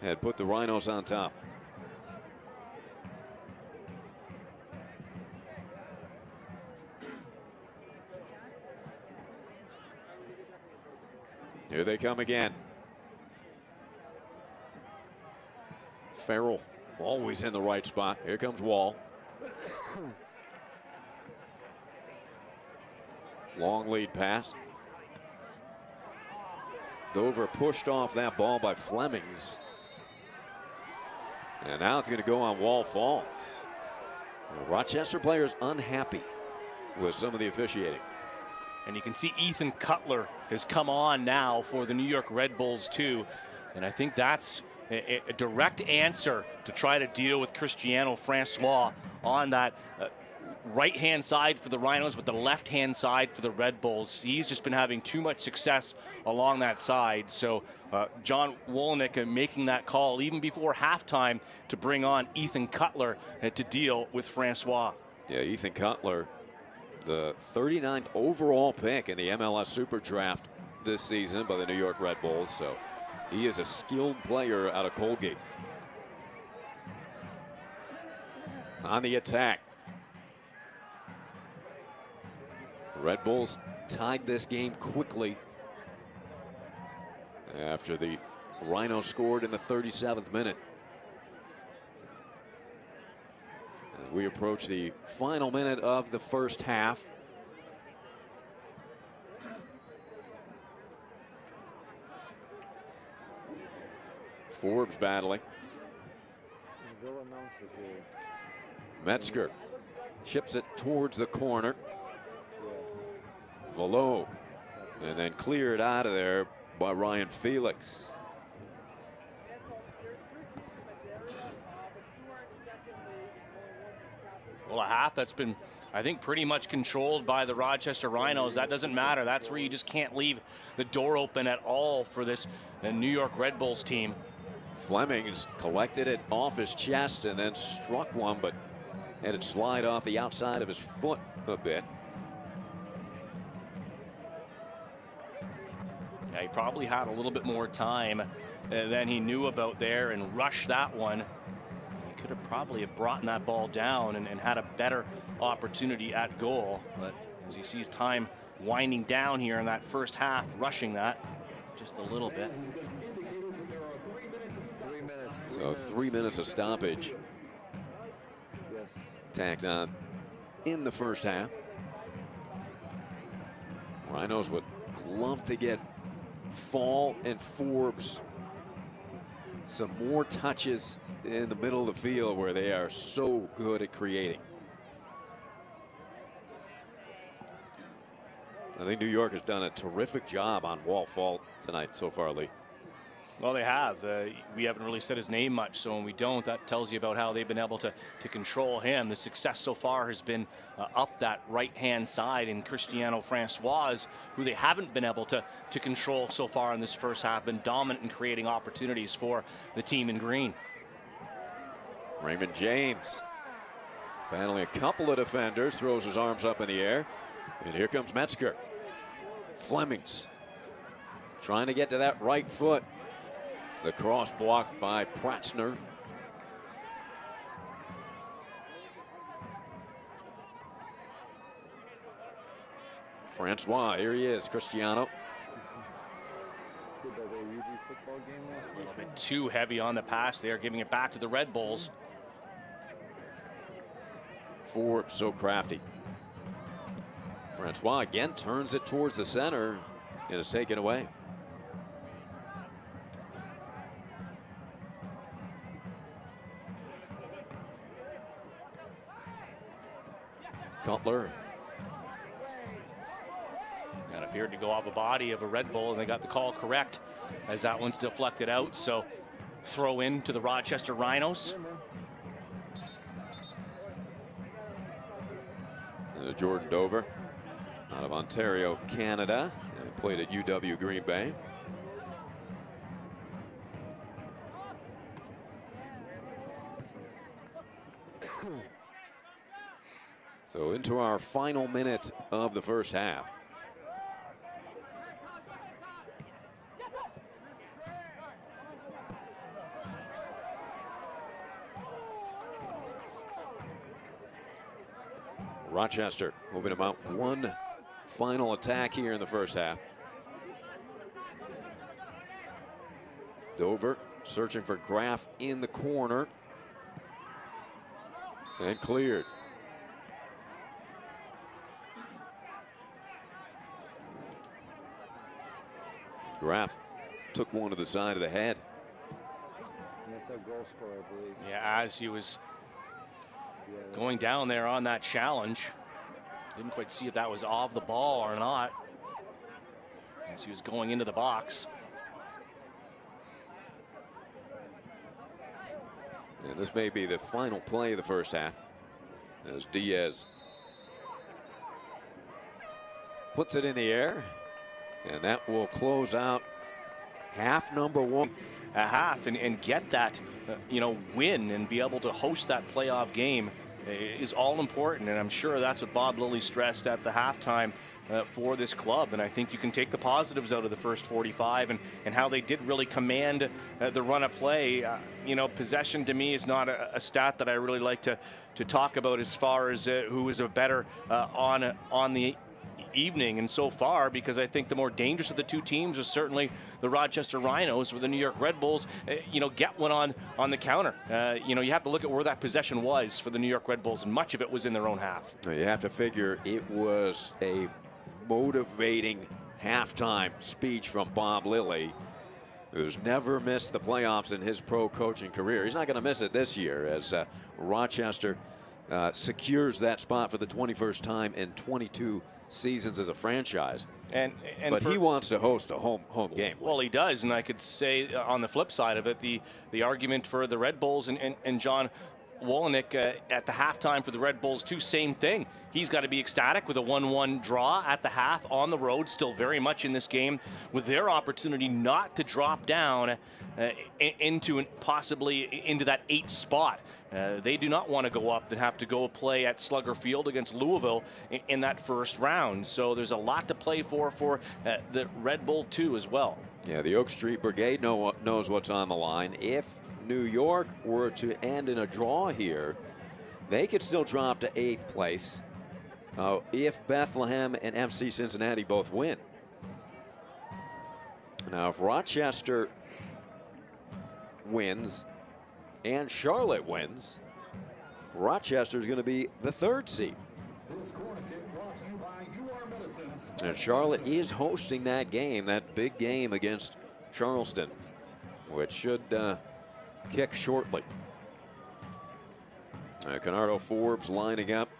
had put the Rhinos on top. Here they come again. Farrell always in the right spot. Here comes Wall. Long lead pass. Dover pushed off that ball by Flemings. And now it's going to go on Wall Falls. Rochester players unhappy with some of the officiating. And you can see Ethan Cutler has come on now for the New York Red Bulls too. And I think that's a direct answer to try to deal with Cristiano Francois on that right-hand side for the Rhinos, but the left-hand side for the Red Bulls. He's just been having too much success along that side. So John Wolnick making that call even before halftime to bring on Ethan Cutler to deal with Francois. Yeah, Ethan Cutler, the 39th overall pick in the MLS Super Draft this season by the New York Red Bulls. So he is a skilled player out of Colgate. On the attack. Red Bulls tied this game quickly after the Rhinos scored in the 37th minute. As we approach the final minute of the first half. Forbes battling. Metzger chips it towards the corner. Velo, and then cleared out of there by Ryan Felix. Well, a half that's been, I think, pretty much controlled by the Rochester Rhinos. That doesn't matter. That's where you just can't leave the door open at all for this New York Red Bulls team. Flemings collected it off his chest and then struck one, but had it slide off the outside of his foot a bit. Yeah, he probably had a little bit more time than he knew about there and rushed that one. He could have probably brought that ball down and had a better opportunity at goal. But as he sees time winding down here in that first half, rushing that just a little bit. So 3 minutes of stoppage tacked on in the first half. Rhinos would love to get Fall and Forbes some more touches in the middle of the field where they are so good at creating. I think New York has done a terrific job on Walt Fault tonight so far, Lee. Well, they have. We haven't really said his name much, so when we don't, that tells you about how they've been able to control him. The success so far has been up that right-hand side in Cristiano Francois, who they haven't been able to control so far in this first half, been dominant in creating opportunities for the team in green. Raymond James battling a couple of defenders, throws his arms up in the air, and here comes Metzger. Flemings trying to get to that right foot. The cross blocked by Pratzner. Francois, here he is, Cristiano. A little bit too heavy on the pass there, giving it back to the Red Bulls. Forbes so crafty. Francois again turns it towards the center and is taken away. Cutler. That appeared to go off the body of a Red Bull, and they got the call correct as that one's deflected out. So throw in to the Rochester Rhinos. Jordan Dover out of Ontario, Canada, and played at UW Green Bay. So into our final minute of the first half. Rochester moving about one final attack here in the first half. Dover searching for Graf in the corner. And cleared. Graf took one to the side of the head. That's a goal scorer, I believe. Yeah, as he was going down there on that challenge. Didn't quite see if that was off the ball or not, as he was going into the box. And this may be the final play of the first half, as Diaz puts it in the air, and that will close out half number one. A half and get that win and be able to host that playoff game is all important, and I'm sure that's what Bob Lilly stressed at the halftime for this club. And I think you can take the positives out of the first 45 and how they did really command the run of play. Possession to me is not a stat that I really like to talk about as far as who was a better on the evening and so far, because I think the more dangerous of the two teams is certainly the Rochester Rhinos, where the New York Red Bulls get one on the counter. You have to look at where that possession was for the New York Red Bulls, and much of it was in their own half. You have to figure it was a motivating halftime speech from Bob Lilly, who's never missed the playoffs in his pro coaching career. He's not going to miss it this year, as Rochester secures that spot for the 21st time in 22 seasons as a franchise. But he wants to host a home game. Well, he does, and I could say on the flip side of it, the argument for the Red Bulls and John, Wolynick at the halftime for the Red Bulls too, same thing. He's got to be ecstatic with a 1-1 draw at the half on the road, still very much in this game with their opportunity not to drop down possibly into that 8th spot. They do not want to go up and have to go play at Slugger Field against Louisville in that first round. So there's a lot to play for the Red Bull too as well. Yeah, the Oak Street Brigade knows what's on the line. If New York were to end in a draw here, they could still drop to 8th place if Bethlehem and FC Cincinnati both win. Now, if Rochester wins and Charlotte wins, Rochester is going to be the 3rd seed. And Charlotte is hosting that game, that big game against Charleston, which should kick shortly. Canardo Forbes lining up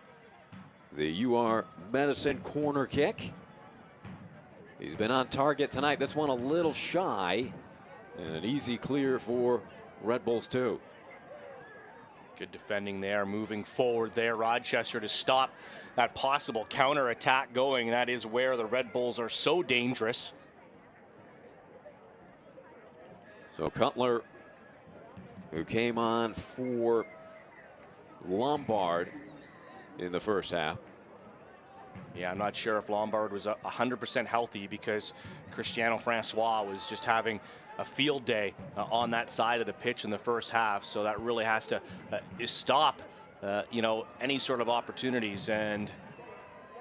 the UR Medicine corner kick. He's been on target tonight. This one a little shy, and an easy clear for Red Bulls too. Good defending there, moving forward there. Rochester to stop that possible counter-attack going. That is where the Red Bulls are so dangerous. So Cutler, who came on for Lombard in the first half. Yeah, I'm not sure if Lombard was 100% healthy because Cristiano Francois was just having a field day on that side of the pitch in the first half. So that really has to stop, any sort of opportunities. And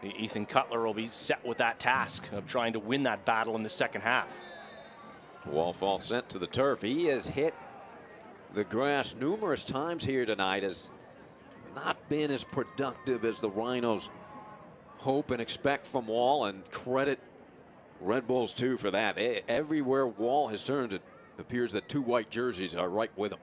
Ethan Cutler will be set with that task of trying to win that battle in the second half. Wallfall sent to the turf. He has hit the grass numerous times here tonight, has not been as productive as the Rhinos hope and expect from Wall, and credit Red Bulls too for that. Everywhere Wall has turned, it appears that 2 white jerseys are right with him.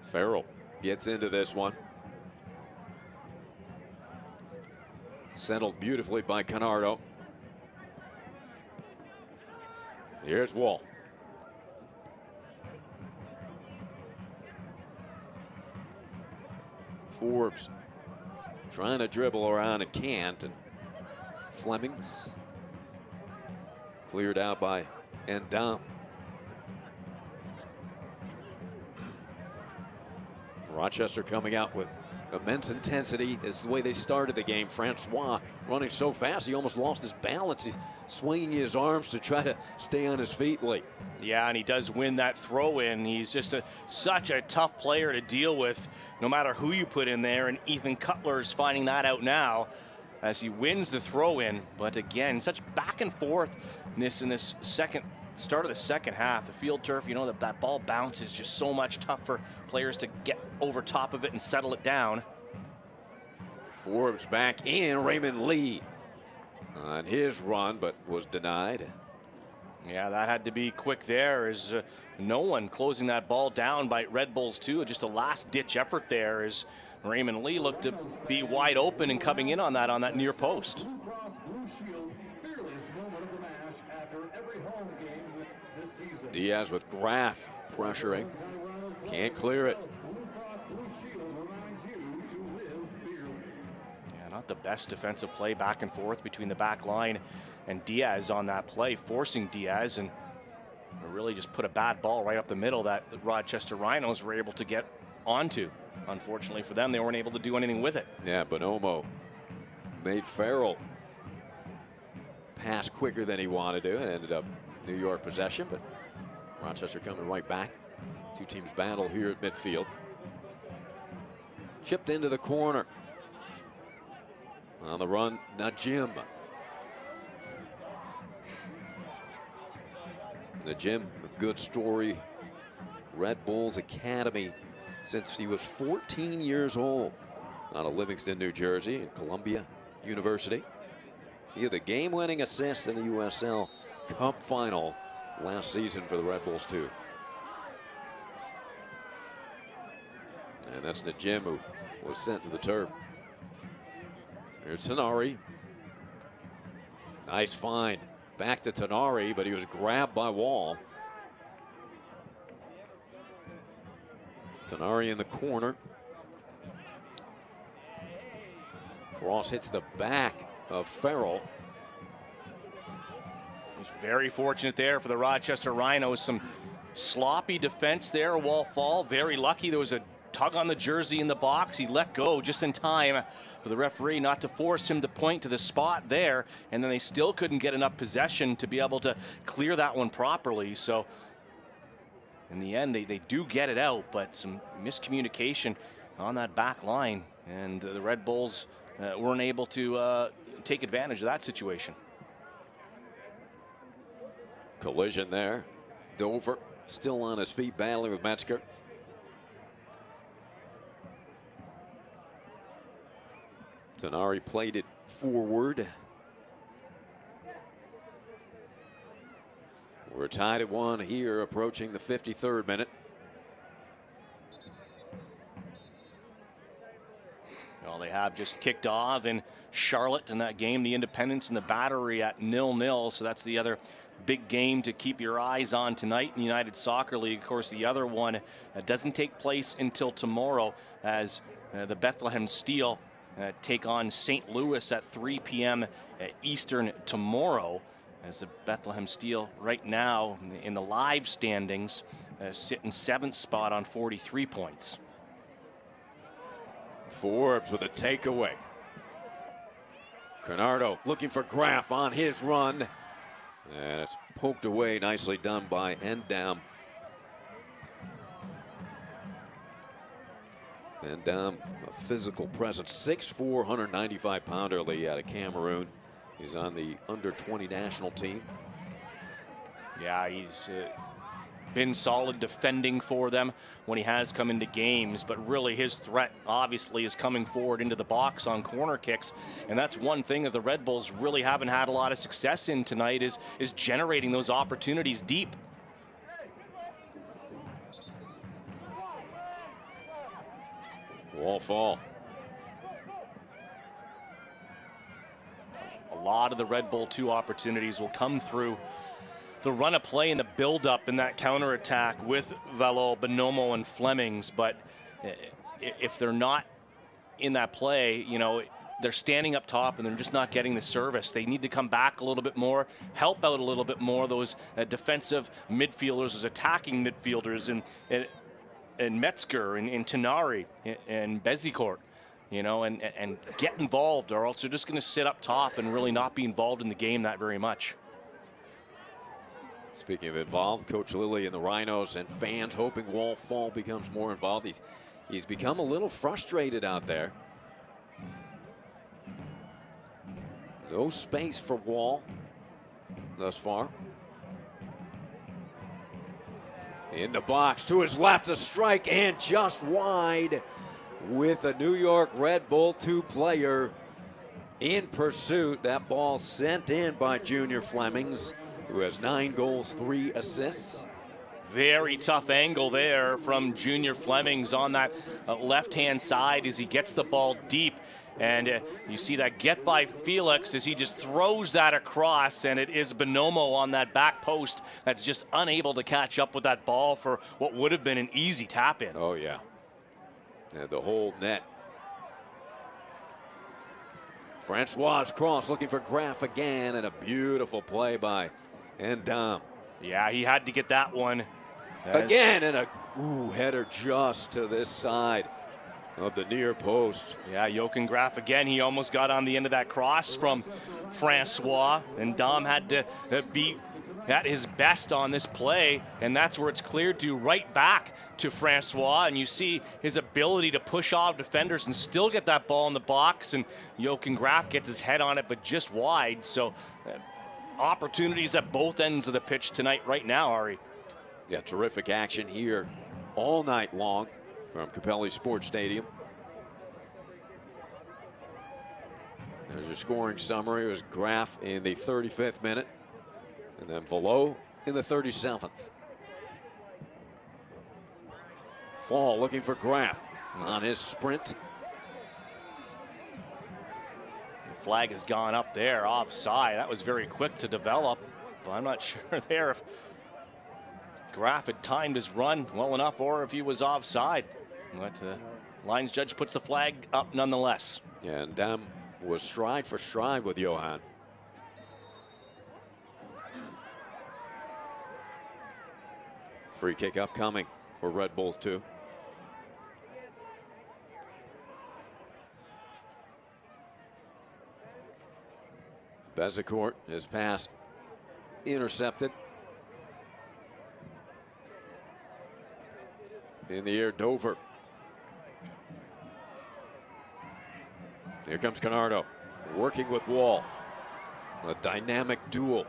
Farrell gets into this one. Settled beautifully by Canardo. Here's Wall. Forbes trying to dribble around and can't, and Flemings cleared out by Endam. Rochester coming out with immense intensity. This is the way they started the game. Francois running so fast he almost lost his balance. He's swinging his arms to try to stay on his feet late. Yeah, and he does win that throw in. He's just such a tough player to deal with no matter who you put in there, and Ethan Cutler is finding that out now as he wins the throw in. But again, such back and forthness in this start of the second half. The field turf, that ball bounces just so much tough for players to get over top of it and settle it down. Forbes back in. Raymond Lee on his run, but was denied. Yeah, that had to be quick there, as no one closing that ball down by Red Bulls too. Just a last-ditch effort there as Raymond Lee looked to be wide open and coming in on that near post. Diaz with Graf pressuring. Can't clear it. Yeah, not the best defensive play back and forth between the back line and Diaz on that play, forcing Diaz, and really just put a bad ball right up the middle that the Rochester Rhinos were able to get onto. Unfortunately for them, they weren't able to do anything with it. Yeah, Bonomo made Farrell pass quicker than he wanted to, and ended up New York possession, but Rochester coming right back. 2 teams battle here at midfield. Chipped into the corner. On the run, Najim. Najim, a good story. Red Bulls Academy since he was 14 years old. Out of Livingston, New Jersey, and Columbia University. He had the game-winning assist in the USL Cup final last season for the Red Bulls too. And that's Najim, who was sent to the turf. Here's Tenari. Nice find. Back to Tenari, but he was grabbed by Wall. Tenari in the corner. Cross hits the back of Farrell. He's very fortunate there for the Rochester Rhinos. Some sloppy defense there, wall fall. Very lucky there was a tug on the jersey in the box. He let go just in time for the referee not to force him to point to the spot there, and then they still couldn't get enough possession to be able to clear that one properly. So in the end, they do get it out, but some miscommunication on that back line, and the Red Bulls weren't able to take advantage of that situation. Collision there. Dover still on his feet, battling with Metzger. Tenari played it forward. We're tied at 1 here, approaching the 53rd minute. Well, they have just kicked off in Charlotte in that game, the Independence and the Battery at 0-0. So that's the other big game to keep your eyes on tonight in the United Soccer League. Of course, the other one doesn't take place until tomorrow, as the Bethlehem Steel take on St. Louis at 3 p.m. Eastern tomorrow, as the Bethlehem Steel right now in the live standings sit in 7th spot on 43 points. Forbes with a takeaway. Canardo looking for Graf on his run. And it's poked away, nicely done by Endam. Endam, a physical presence, 6'4", 195-pounder lead out of Cameroon. He's on the under-20 national team. Yeah, he's been solid defending for them when he has come into games, but really his threat obviously is coming forward into the box on corner kicks, and that's one thing that the Red Bulls really haven't had a lot of success in tonight, is generating those opportunities deep. Wall fall. A lot of the Red Bull 2 opportunities will come through the run of play and the build-up in that counterattack with Valo, Bonomo, and Flemings. But if they're not in that play, you know, they're standing up top and they're just not getting the service. They need to come back a little bit more, help out a little bit more, those defensive midfielders, those attacking midfielders, and Metzger and Tenari and Bezicourt, you know, and get involved, or else they're just going to sit up top and really not be involved in the game that very much. Speaking of involved, Coach Lilly and the Rhinos and fans hoping Wall Fall becomes more involved. He's become a little frustrated out there. No space for Wall thus far. In the box, to his left, a strike, and just wide with a New York Red Bull 2 player in pursuit. That ball sent in by Junior Flemings, who has 9 goals, 3 assists. Very tough angle there from Junior Flemings on that left-hand side as he gets the ball deep. And you see that get by Felix as he just throws that across, and it is Bonomo on that back post that's just unable to catch up with that ball for what would have been an easy tap-in. Oh, yeah. And the whole net. Francois cross looking for Graf again, and a beautiful play by Endam. Yeah, he had to get that one. Again, and a header just to this side of the near post. Yeah, Jochen Graf again. He almost got on the end of that cross from Francois, and Dom had to be at his best on this play, and that's where it's cleared to right back to Francois, and you see his ability to push off defenders and still get that ball in the box, and Jochen Graf gets his head on it, but just wide. So opportunities at both ends of the pitch tonight right now, Ari. Yeah, terrific action here all night long from Capelli Sports Stadium. There's your scoring summary. It was Graf in the 35th minute, and then Valo in the 37th. Fall looking for Graf on his sprint. The flag has gone up there, offside. That was very quick to develop, but I'm not sure there if Graf had timed his run well enough, or if he was offside. But Lions judge puts the flag up nonetheless. Yeah, and Dam was stride for stride with Johan. Free kick upcoming for Red Bulls 2. Bezecourt, his pass intercepted. In the air, Dover. Here comes Canardo, working with Wall. A dynamic duel.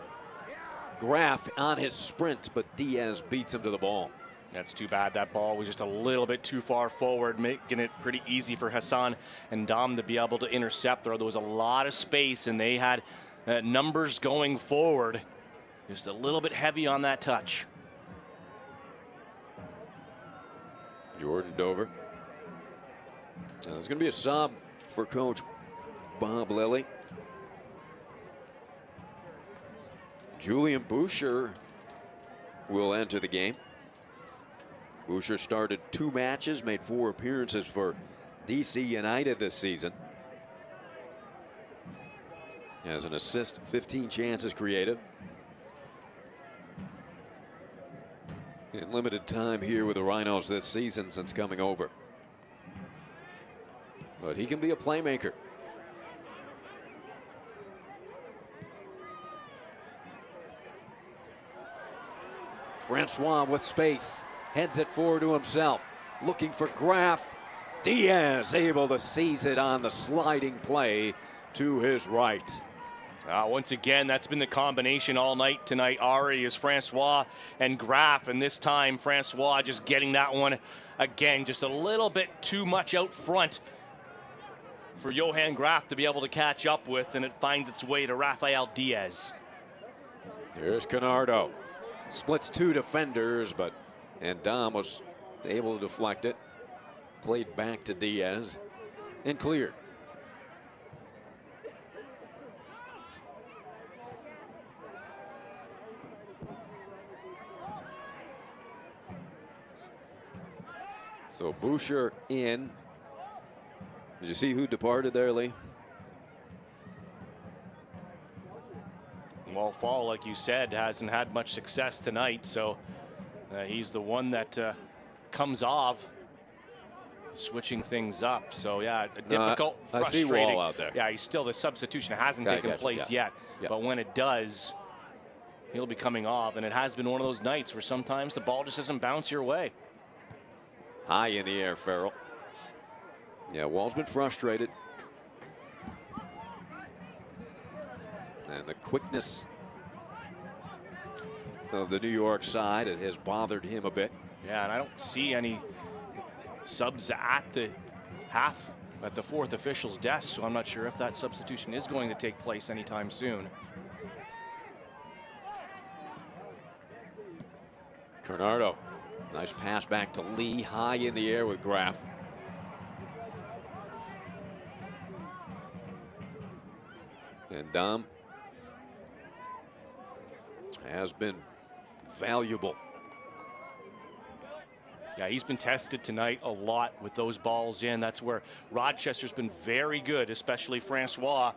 Graf on his sprint, but Diaz beats him to the ball. That's too bad. That ball was just a little bit too far forward, making it pretty easy for Hassan and Dom to be able to intercept. There was a lot of space, and they had numbers going forward. Just a little bit heavy on that touch. Jordan Dover. Now, there's going to be a sub for Coach Bob Lilly. Julian Boucher will enter the game. Boucher started 2 matches, made 4 appearances for DC United this season. Has an assist, 15 chances created. In limited time here with the Rhinos this season since coming over. But he can be a playmaker. Francois with space, heads it forward to himself, looking for Graf. Diaz able to seize it on the sliding play to his right. Once again, that's been the combination all night tonight. Ari is Francois and Graf, and this time Francois just getting that one again, just a little bit too much out front for Johan Graf to be able to catch up with, and it finds its way to Rafael Diaz. Here's Canardo. Splits 2 defenders, and Dom was able to deflect it. Played back to Diaz and cleared. So Boucher in. Did you see who departed there, Lee? Well, Fall, like you said, hasn't had much success tonight, so he's the one that comes off, switching things up. So yeah, a difficult, frustrating. I see Wall out there. Yeah, he's still, the substitution hasn't taken place yet, but when it does, he'll be coming off, and it has been one of those nights where sometimes the ball just doesn't bounce your way. High in the air, Farrell. Yeah, Wall's been frustrated. And the quickness of the New York side has bothered him a bit. Yeah, and I don't see any subs at the fourth official's desk, so I'm not sure if that substitution is going to take place anytime soon. Canardo, nice pass back to Lee, high in the air with Graf. And Dom has been valuable. Yeah, he's been tested tonight a lot with those balls in. That's where Rochester's been very good, especially Francois.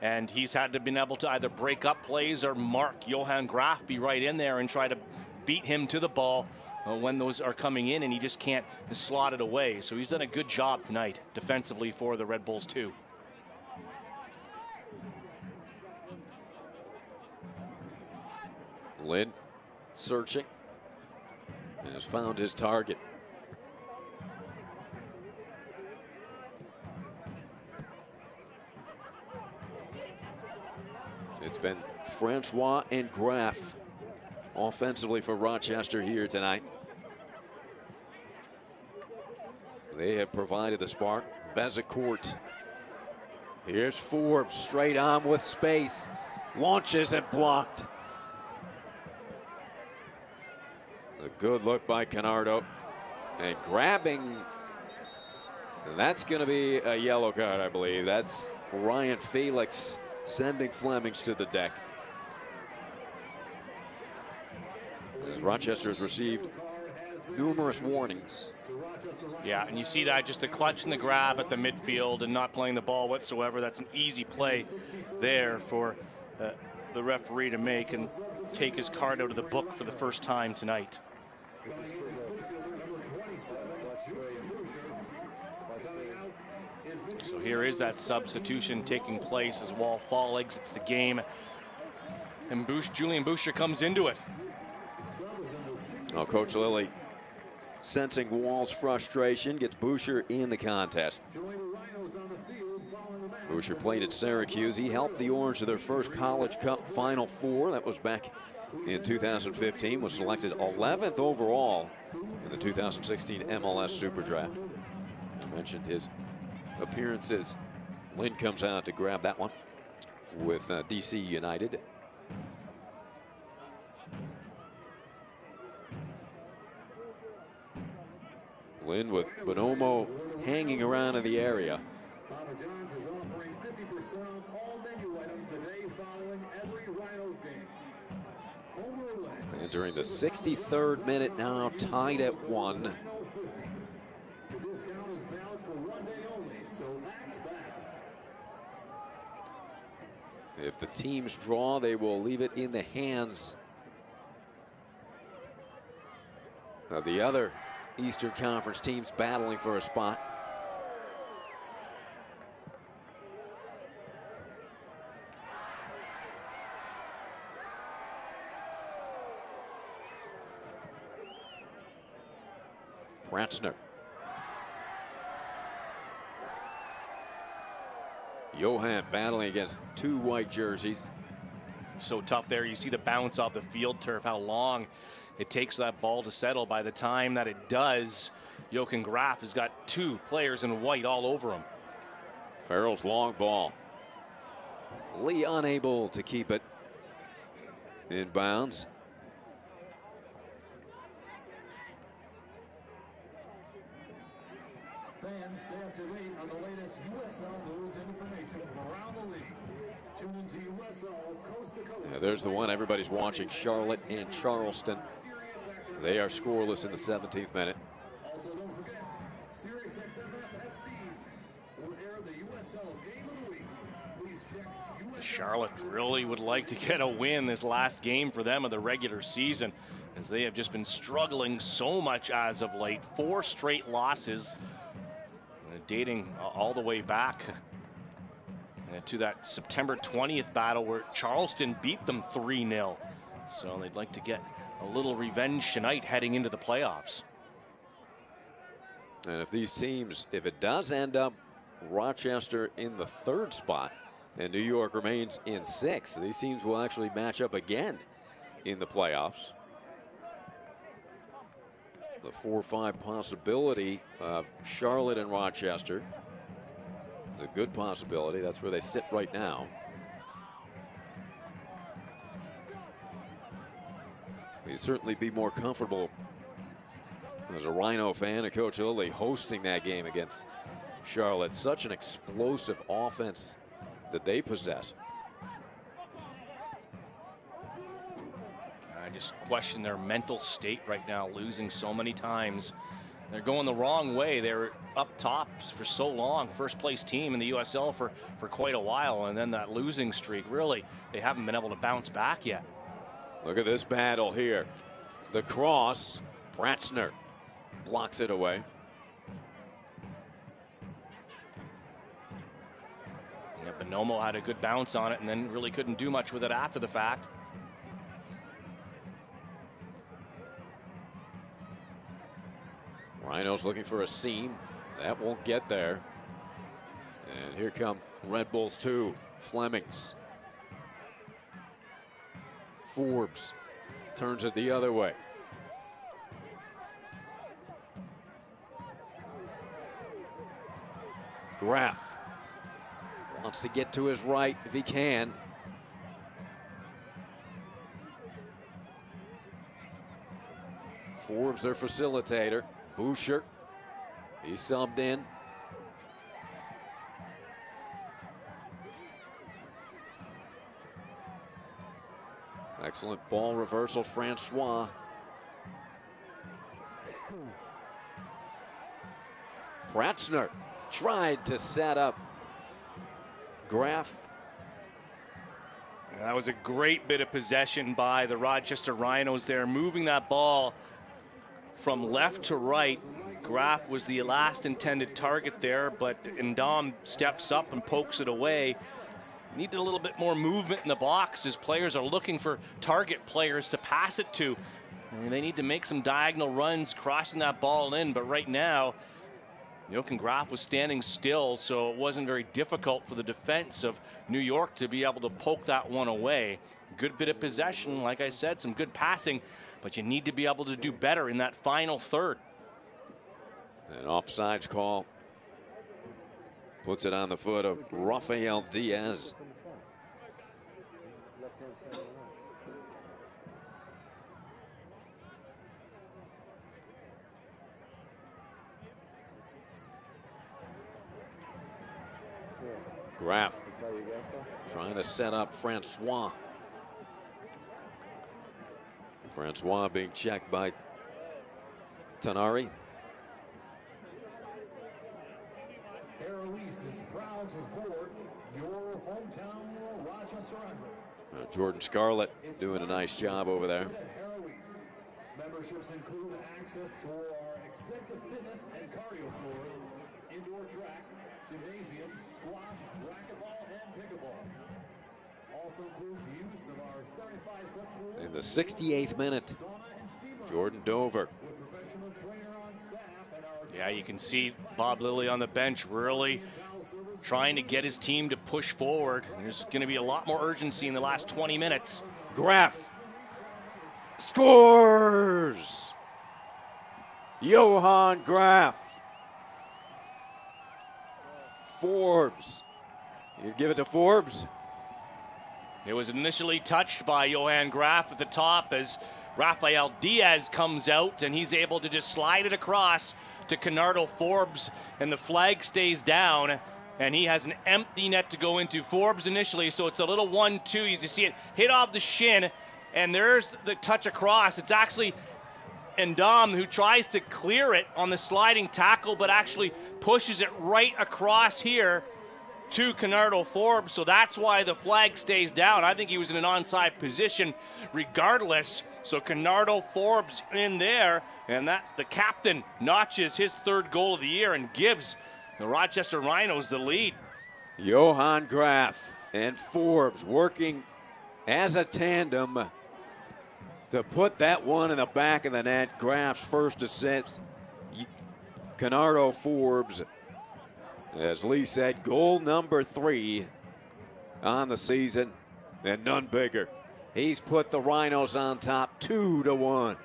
And he's had to been able to either break up plays or mark Johan Graf, be right in there and try to beat him to the ball when those are coming in, and he just can't slot it away. So he's done a good job tonight defensively for the Red Bulls too. Lynn searching and has found his target. It's been Francois and Graf offensively for Rochester here tonight. They have provided the spark. Bezecourt. Here's Forbes straight on with space. Launches and blocked. A good look by Canardo. And grabbing. That's going to be a yellow card, I believe. That's Ryan Felix sending Flemings to the deck. As Rochester has received numerous warnings. Yeah, and you see that, just the clutch and the grab at the midfield and not playing the ball whatsoever. That's an easy play there for the referee to make and take his card out of the book for the first time tonight. So here is that substitution taking place as Wall Fall exits the game. And Julian Boucher comes into it. Well, Coach Lilly, sensing Wall's frustration, gets Boucher in the contest. Boucher played at Syracuse. He helped the Orange to their first College Cup Final Four. That was back in 2015. Was selected 11th overall in the 2016 MLS Super Draft. I mentioned his appearances. Lynn comes out to grab that one with DC United. Lynn with Bonomo hanging around in the area. Entering the 63rd minute now, tied at 1. If the teams draw, they will leave it in the hands of the other Eastern Conference teams battling for a spot. Pratzner. Johan battling against two white jerseys. So tough there. You see the bounce off the field turf, how long it takes that ball to settle. By the time that it does, Jochen Graf has got two players in white all over him. Farrell's long ball. Lee unable to keep it in bounds. Fans stay up to date on the latest USL news and information from around the league. Tune into USL Coast to Coast. Yeah, there's the one everybody's watching, Charlotte and Charleston. They are scoreless in the 17th minute. Also, don't forget, Sirius XFC will air the USL Game of the Week. Please check USL. Charlotte really would like to get a win this last game for them of the regular season, as they have just been struggling so much as of late. 4 straight losses, dating all the way back to that September 20th battle where Charleston beat them 3-0. So they'd like to get a little revenge tonight heading into the playoffs. And if these teams, if it does end up Rochester in the 3rd spot and New York remains in 6th, these teams will actually match up again in the playoffs. The 4-5 possibility of Charlotte and Rochester is a good possibility. That's where they sit right now. You'd certainly be more comfortable as a Rhino fan and Coach Lilly hosting that game against Charlotte. Such an explosive offense that they possess. I just question their mental state right now, losing so many times. They're going the wrong way. They were up top for so long, first place team in the USL for quite a while, and then that losing streak, really, they haven't been able to bounce back yet. Look at this battle here. The cross, Pratzner blocks it away. Yeah, Bonomo had a good bounce on it and then really couldn't do much with it after the fact. Rhinos looking for a seam. That won't get there. And here come Red Bulls 2. Flemings. Forbes turns it the other way. Graf wants to get to his right if he can. Forbes, their facilitator. Boucher, he's subbed in. Excellent ball reversal. Francois Pratzner tried to set up Graf. That was a great bit of possession by the Rochester Rhinos there, moving that ball from left to right. Graf was the last intended target there, but Ndam steps up and pokes it away. Needed a little bit more movement in the box as players are looking for target players to pass it to. And they need to make some diagonal runs crossing that ball in, but right now, Jochen Graf was standing still, so it wasn't very difficult for the defense of New York to be able to poke that one away. Good bit of possession, like I said, some good passing, but you need to be able to do better in that final third. An offsides call puts it on the foot of Rafael Diaz. Left-hand side of the ice. Graf That's all you got there? trying to set up Francois. Francois being checked by Tanari. East is proud to board your hometown Rochester Rebels. Jordan Scarlett doing a nice job over there. Memberships include access to our extensive fitness and cardio floors, indoor track, gymnasium, squash, racquetball, and pickleball. Also includes use of our 75-foot pool. In the 68th minute, Sauna and steam rooms Jordan Dover. with professional trainer on staff and our Yeah, you can see Bob Lilly on the bench really trying to get his team to push forward. There's going to be a lot more urgency in the last 20 minutes. Graf scores! Johan Graf. Forbes. You give it to Forbes? It was initially touched by Johan Graf at the top as Rafael Diaz comes out, and he's able to just slide it across to Canardo Forbes, and the flag stays down, and he has an empty net to go into. Forbes initially, so it's a little 1-2 as you see it hit off the shin, and there's the touch across. It's actually Ndam who tries to clear it on the sliding tackle, but actually pushes it right across here to Canardo Forbes, so that's why the flag stays down. I think he was in an onside position regardless. So Canardo Forbes in there, and that the captain notches his third goal of the year and gives the Rochester Rhinos the lead. Johan Graf and Forbes working as a tandem to put that one in the back of the net. Graf's first assist. Canardo Forbes, as Lee said, goal number 3 on the season, and none bigger. He's put the Rhinos on top 2-1.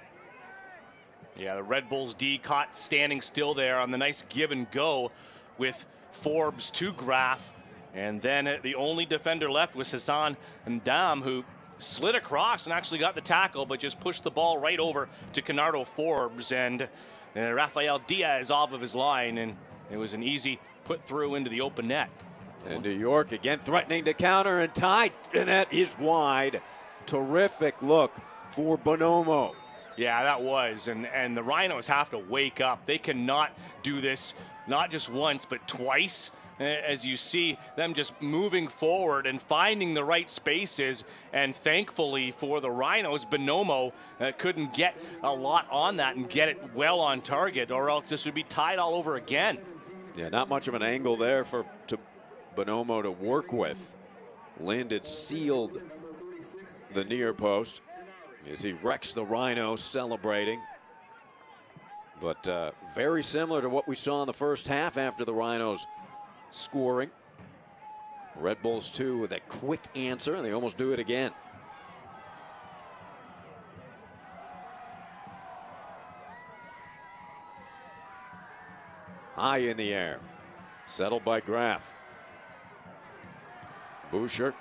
Yeah, the Red Bulls D caught standing still there on the nice give and go with Forbes to Graf. And then the only defender left was Hassan Ndam, who slid across and actually got the tackle, but just pushed the ball right over to Canardo Forbes. And Rafael Diaz off of his line, and it was an easy put through into the open net. And New York again threatening to counter, and tied, and that is wide. Terrific look for Bonomo. Yeah, that was, and the Rhinos have to wake up. They cannot do this not just once, but twice, as you see them just moving forward and finding the right spaces. And thankfully for the Rhinos, Bonomo couldn't get a lot on that and get it well on target, or else this would be tied all over again. Yeah, not much of an angle there for Bonomo to work with. Lind had sealed the near post as he wrecks the Rhinos celebrating. But very similar to what we saw in the first half after the Rhinos scoring. Red Bulls 2 with a quick answer, and they almost do it again. High in the air, settled by Graf. Boucher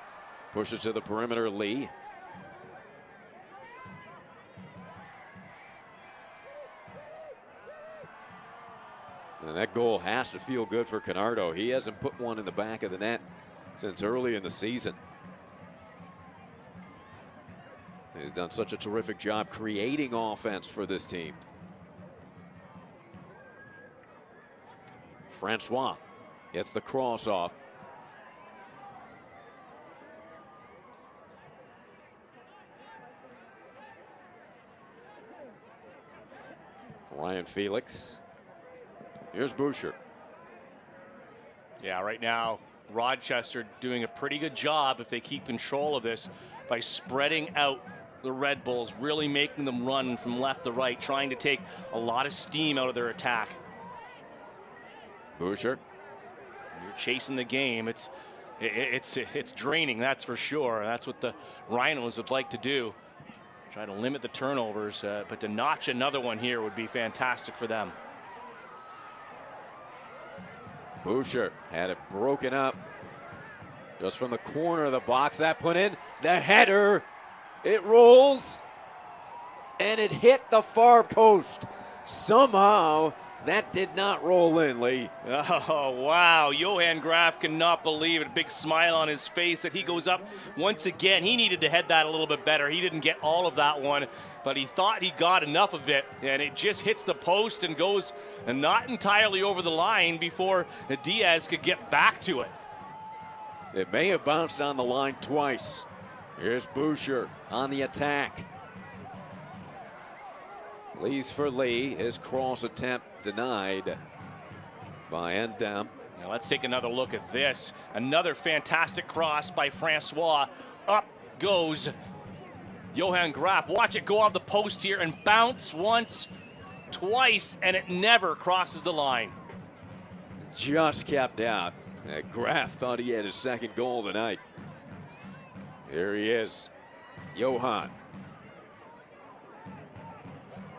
pushes to the perimeter, Lee. And that goal has to feel good for Canardo. He hasn't put one in the back of the net since early in the season. He's done such a terrific job creating offense for this team. Francois gets the cross off. Ryan Felix. Here's Boucher. Yeah, right now, Rochester doing a pretty good job if they keep control of this by spreading out the Red Bulls, really making them run from left to right, trying to take a lot of steam out of their attack. Boucher. You're chasing the game. It's draining, that's for sure. That's what the Rhinos would like to do. Try to limit the turnovers, but to notch another one here would be fantastic for them. Boucher had it broken up just from the corner of the box. That put in the header. It rolls and it hit the far post. Somehow that did not roll in, Lee. Oh, wow. Johan Graf cannot believe it. A big smile on his face that he goes up once again. He needed to head that a little bit better. He didn't get all of that one, but he thought he got enough of it, and it just hits the post and goes not entirely over the line before Diaz could get back to it. It may have bounced on the line twice. Here's Boucher on the attack. Lee's for Lee. His cross attempt denied by Endam. Now let's take another look at this. Another fantastic cross by Francois. Up goes Johan Graf. Watch it go off the post here and bounce once, twice, and it never crosses the line. Just kept out. Graf thought he had his second goal tonight. Here he is, Johan.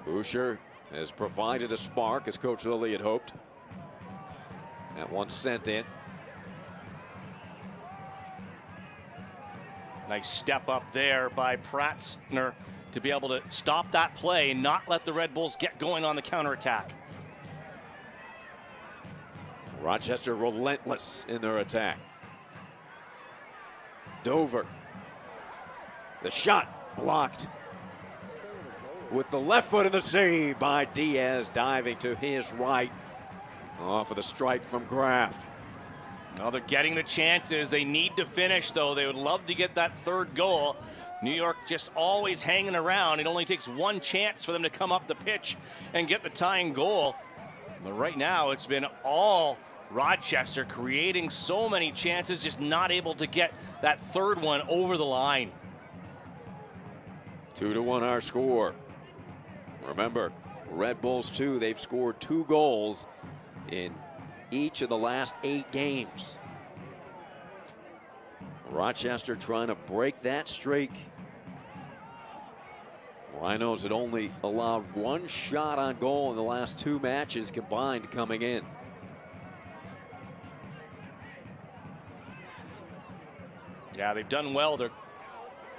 Boucher has provided a spark, as Coach Lilly had hoped. That one sent in. Nice step up there by Pratzner to be able to stop that play and not let the Red Bulls get going on the counterattack. Rochester relentless in their attack. Dover. The shot blocked. With the left foot in the save by Diaz, diving to his right. Off of the strike from Graf. Well, they're getting the chances. They need to finish, though. They would love to get that third goal. New York just always hanging around. It only takes one chance for them to come up the pitch and get the tying goal. But right now, it's been all Rochester creating so many chances, just not able to get that third one over the line. 2-1 our score. Remember, Red Bulls 2, they've scored 2 goals in each of the last 8 games. Rochester trying to break that streak. Rhinos had only allowed 1 shot on goal in the last 2 matches combined coming in. Yeah, they've done well. They're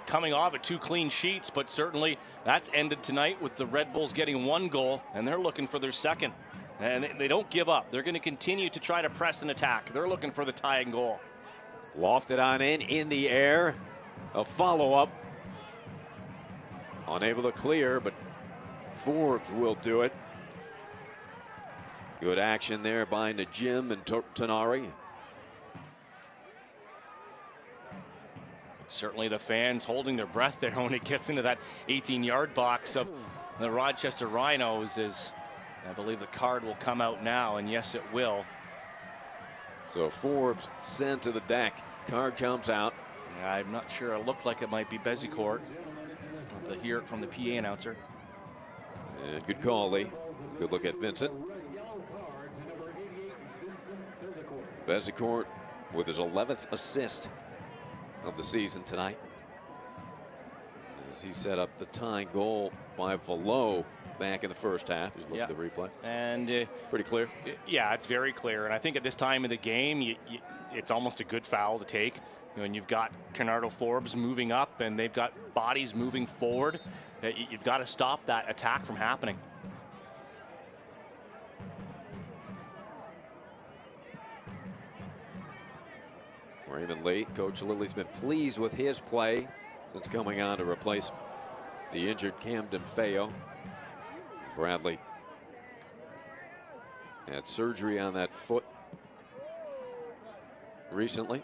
coming off of 2 clean sheets, but certainly that's ended tonight with the Red Bulls getting 1 goal, and they're looking for their second. And they don't give up. They're going to continue to try to press and attack. They're looking for the tying goal. Lofted on in the air. A follow-up. Unable to clear, but Forbes will do it. Good action there by Najim and Tanari. Certainly the fans holding their breath there when it gets into that 18-yard box of the Rochester Rhinos. As I believe the card will come out now, and yes, it will. So Forbes sent to the deck. Card comes out. Yeah, I'm not sure. It looked like it might be Bezicourt. To hear it from the PA announcer. And good call, Lee. Good look at Vincent. Bezicourt with his 11th assist of the season tonight, as he set up the tying goal by Valo back in the first half. He's looking at the replay. And pretty clear. Yeah, it's very clear. And I think at this time of the game, it's almost a good foul to take. And you've got Canardo Forbes moving up, and they've got bodies moving forward. You've got to stop that attack from happening. Raymond Lee, Coach Lilly's been pleased with his play since coming on to replace the injured Camden Feo. Bradley Had surgery on that foot recently.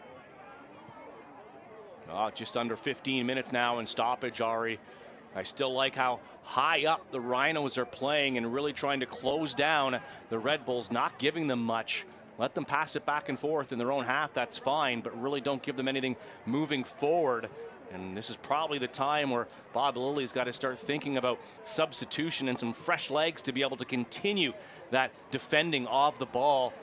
Just under 15 minutes now in stoppage, Ari. I still like how high up the Rhinos are playing and really trying to close down the Red Bulls, not giving them much. Let them pass it back and forth in their own half, that's fine, but really don't give them anything moving forward. And this is probably the time where Bob Lilly's got to start thinking about substitution and some fresh legs to be able to continue that defending of the ball,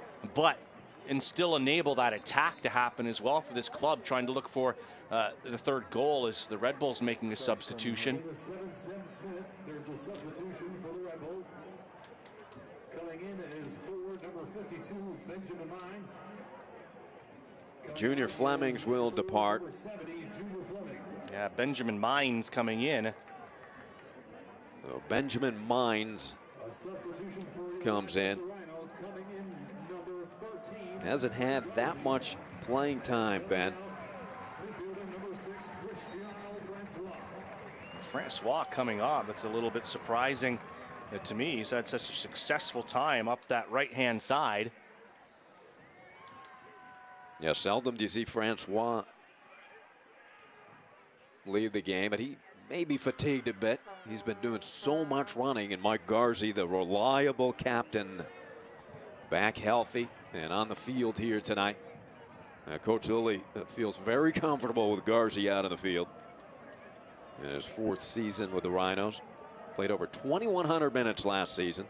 and still enable that attack to happen as well for this club, trying to look for the third goal as the Red Bulls making a substitution. In the 7th minute, there's a substitution for the Red Bulls. Coming in is forward number 52, Benjamin Mines. Junior Flemings will depart. Number 70, Junior Fleming. Yeah, Benjamin Mines coming in. So Benjamin Mines A substitution for comes in. the Rhinos coming in number 13. Hasn't had that much playing time, Ben. Midfielder number 6, Cristiano Francois. Francois coming on. That's a little bit surprising to me. He's had such a successful time up that right-hand side. Yeah, seldom do you see Francois leave the game, but he may be fatigued a bit. He's been doing so much running, and Mike Garzi, the reliable captain, back healthy and on the field here tonight. Coach Lilly feels very comfortable with Garzi out of the field in his 4th season with the Rhinos. Played over 2,100 minutes last season.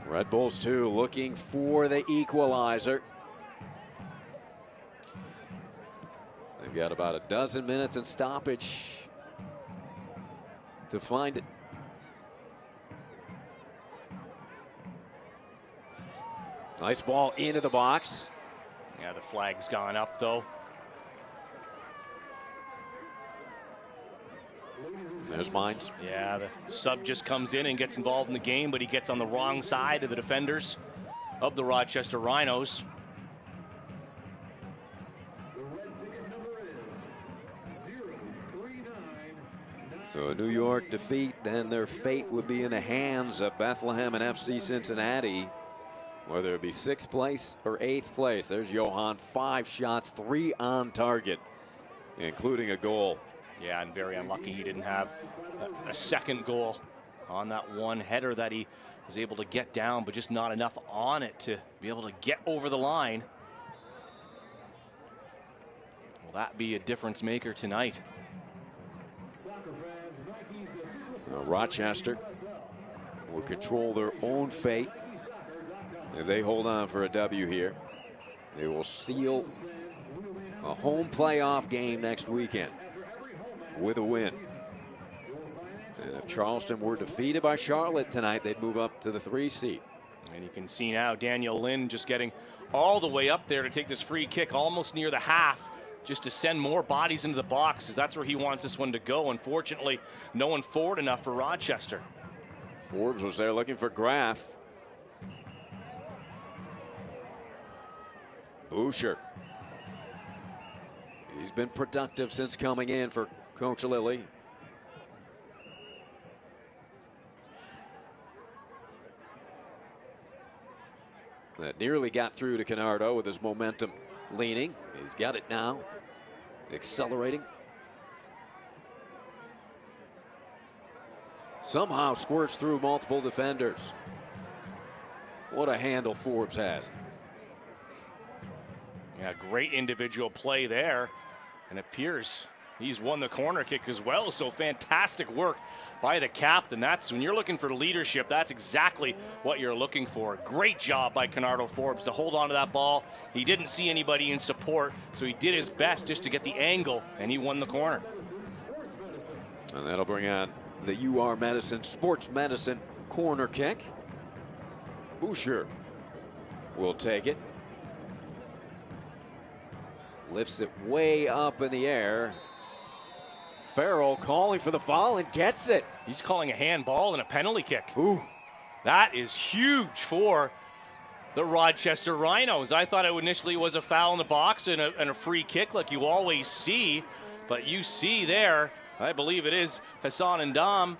Red Bulls too looking for the equalizer. They've got about a dozen minutes in stoppage to find it. Nice ball into the box. Yeah, the flag's gone up though. There's Mines. Yeah, the sub just comes in and gets involved in the game, but he gets on the wrong side of the defenders of the Rochester Rhinos. The red ticket number is 039. So a New York defeat, then their fate would be in the hands of Bethlehem and FC Cincinnati, whether it be 6th place or 8th place. There's Johan, 5 shots, 3 on target, including a goal. Yeah, and very unlucky he didn't have a second goal on that one header that he was able to get down, but just not enough on it to be able to get over the line. Will that be a difference maker tonight? Rochester will control their own fate. If they hold on for a W here, they will seal a home playoff game next weekend with a win. And if Charleston were defeated by Charlotte tonight, they'd move up to the 3 seed. And you can see now Daniel Lynn just getting all the way up there to take this free kick almost near the half, just to send more bodies into the box, because that's where he wants this one to go. Unfortunately, no one forward enough for Rochester. Forbes was there looking for Graf. Boucher. He's been productive since coming in for Coach Lilly. That nearly got through to Canardo with his momentum leaning. He's got it now. Accelerating. Somehow squirts through multiple defenders. What a handle Forbes has. Yeah, great individual play there. And it appears he's won the corner kick as well. So fantastic work by the captain. That's when you're looking for leadership, that's exactly what you're looking for. Great job by Canardo Forbes to hold on to that ball. He didn't see anybody in support, so he did his best just to get the angle, and he won the corner. And that'll bring on the UR Medicine Sports Medicine corner kick. Boucher will take it. Lifts it way up in the air. Farrell calling for the foul and gets it. He's calling a handball and a penalty kick. Ooh. That is huge for the Rochester Rhinos. I thought it initially was a foul in the box and a free kick like you always see. But you see there, I believe it is Hassan Ndam.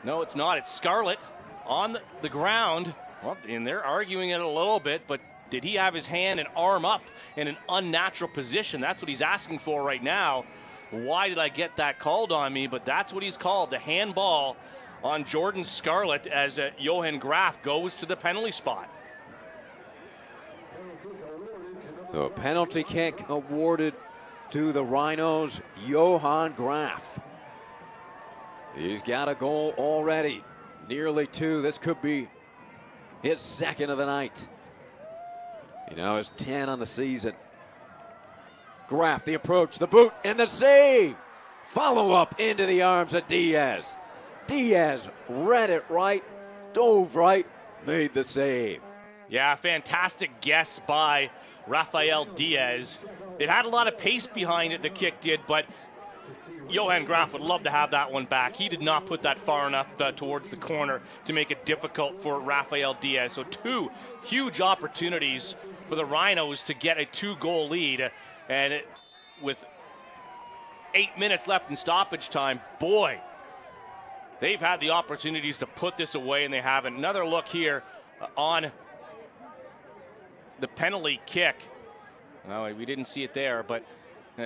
No, it's not. It's Scarlett on the ground. Well, and they're arguing it a little bit, but did he have his hand and arm up in an unnatural position? That's what he's asking for right now. Why did I get that called on me? But that's what he's called, the handball on Jordan Scarlett as Johan Graf goes to the penalty spot. So a penalty kick awarded to the Rhinos, Johan Graf. He's got a goal already, nearly 2. This could be his second of the night. You know, it's 10 on the season. Graf, the approach, the boot, and the save. Follow up into the arms of Diaz. Diaz read it right, dove right, made the save. Yeah, fantastic guess by Rafael Diaz. It had a lot of pace behind it, the kick did, but Johan Graf would love to have that one back. He did not put that far enough towards the corner to make it difficult for Rafael Diaz. So 2 huge opportunities for the Rhinos to get a 2-goal lead. And with 8 minutes left in stoppage time, boy, they've had the opportunities to put this away, and they haven't. Another look here on the penalty kick. Well, we didn't see it there, but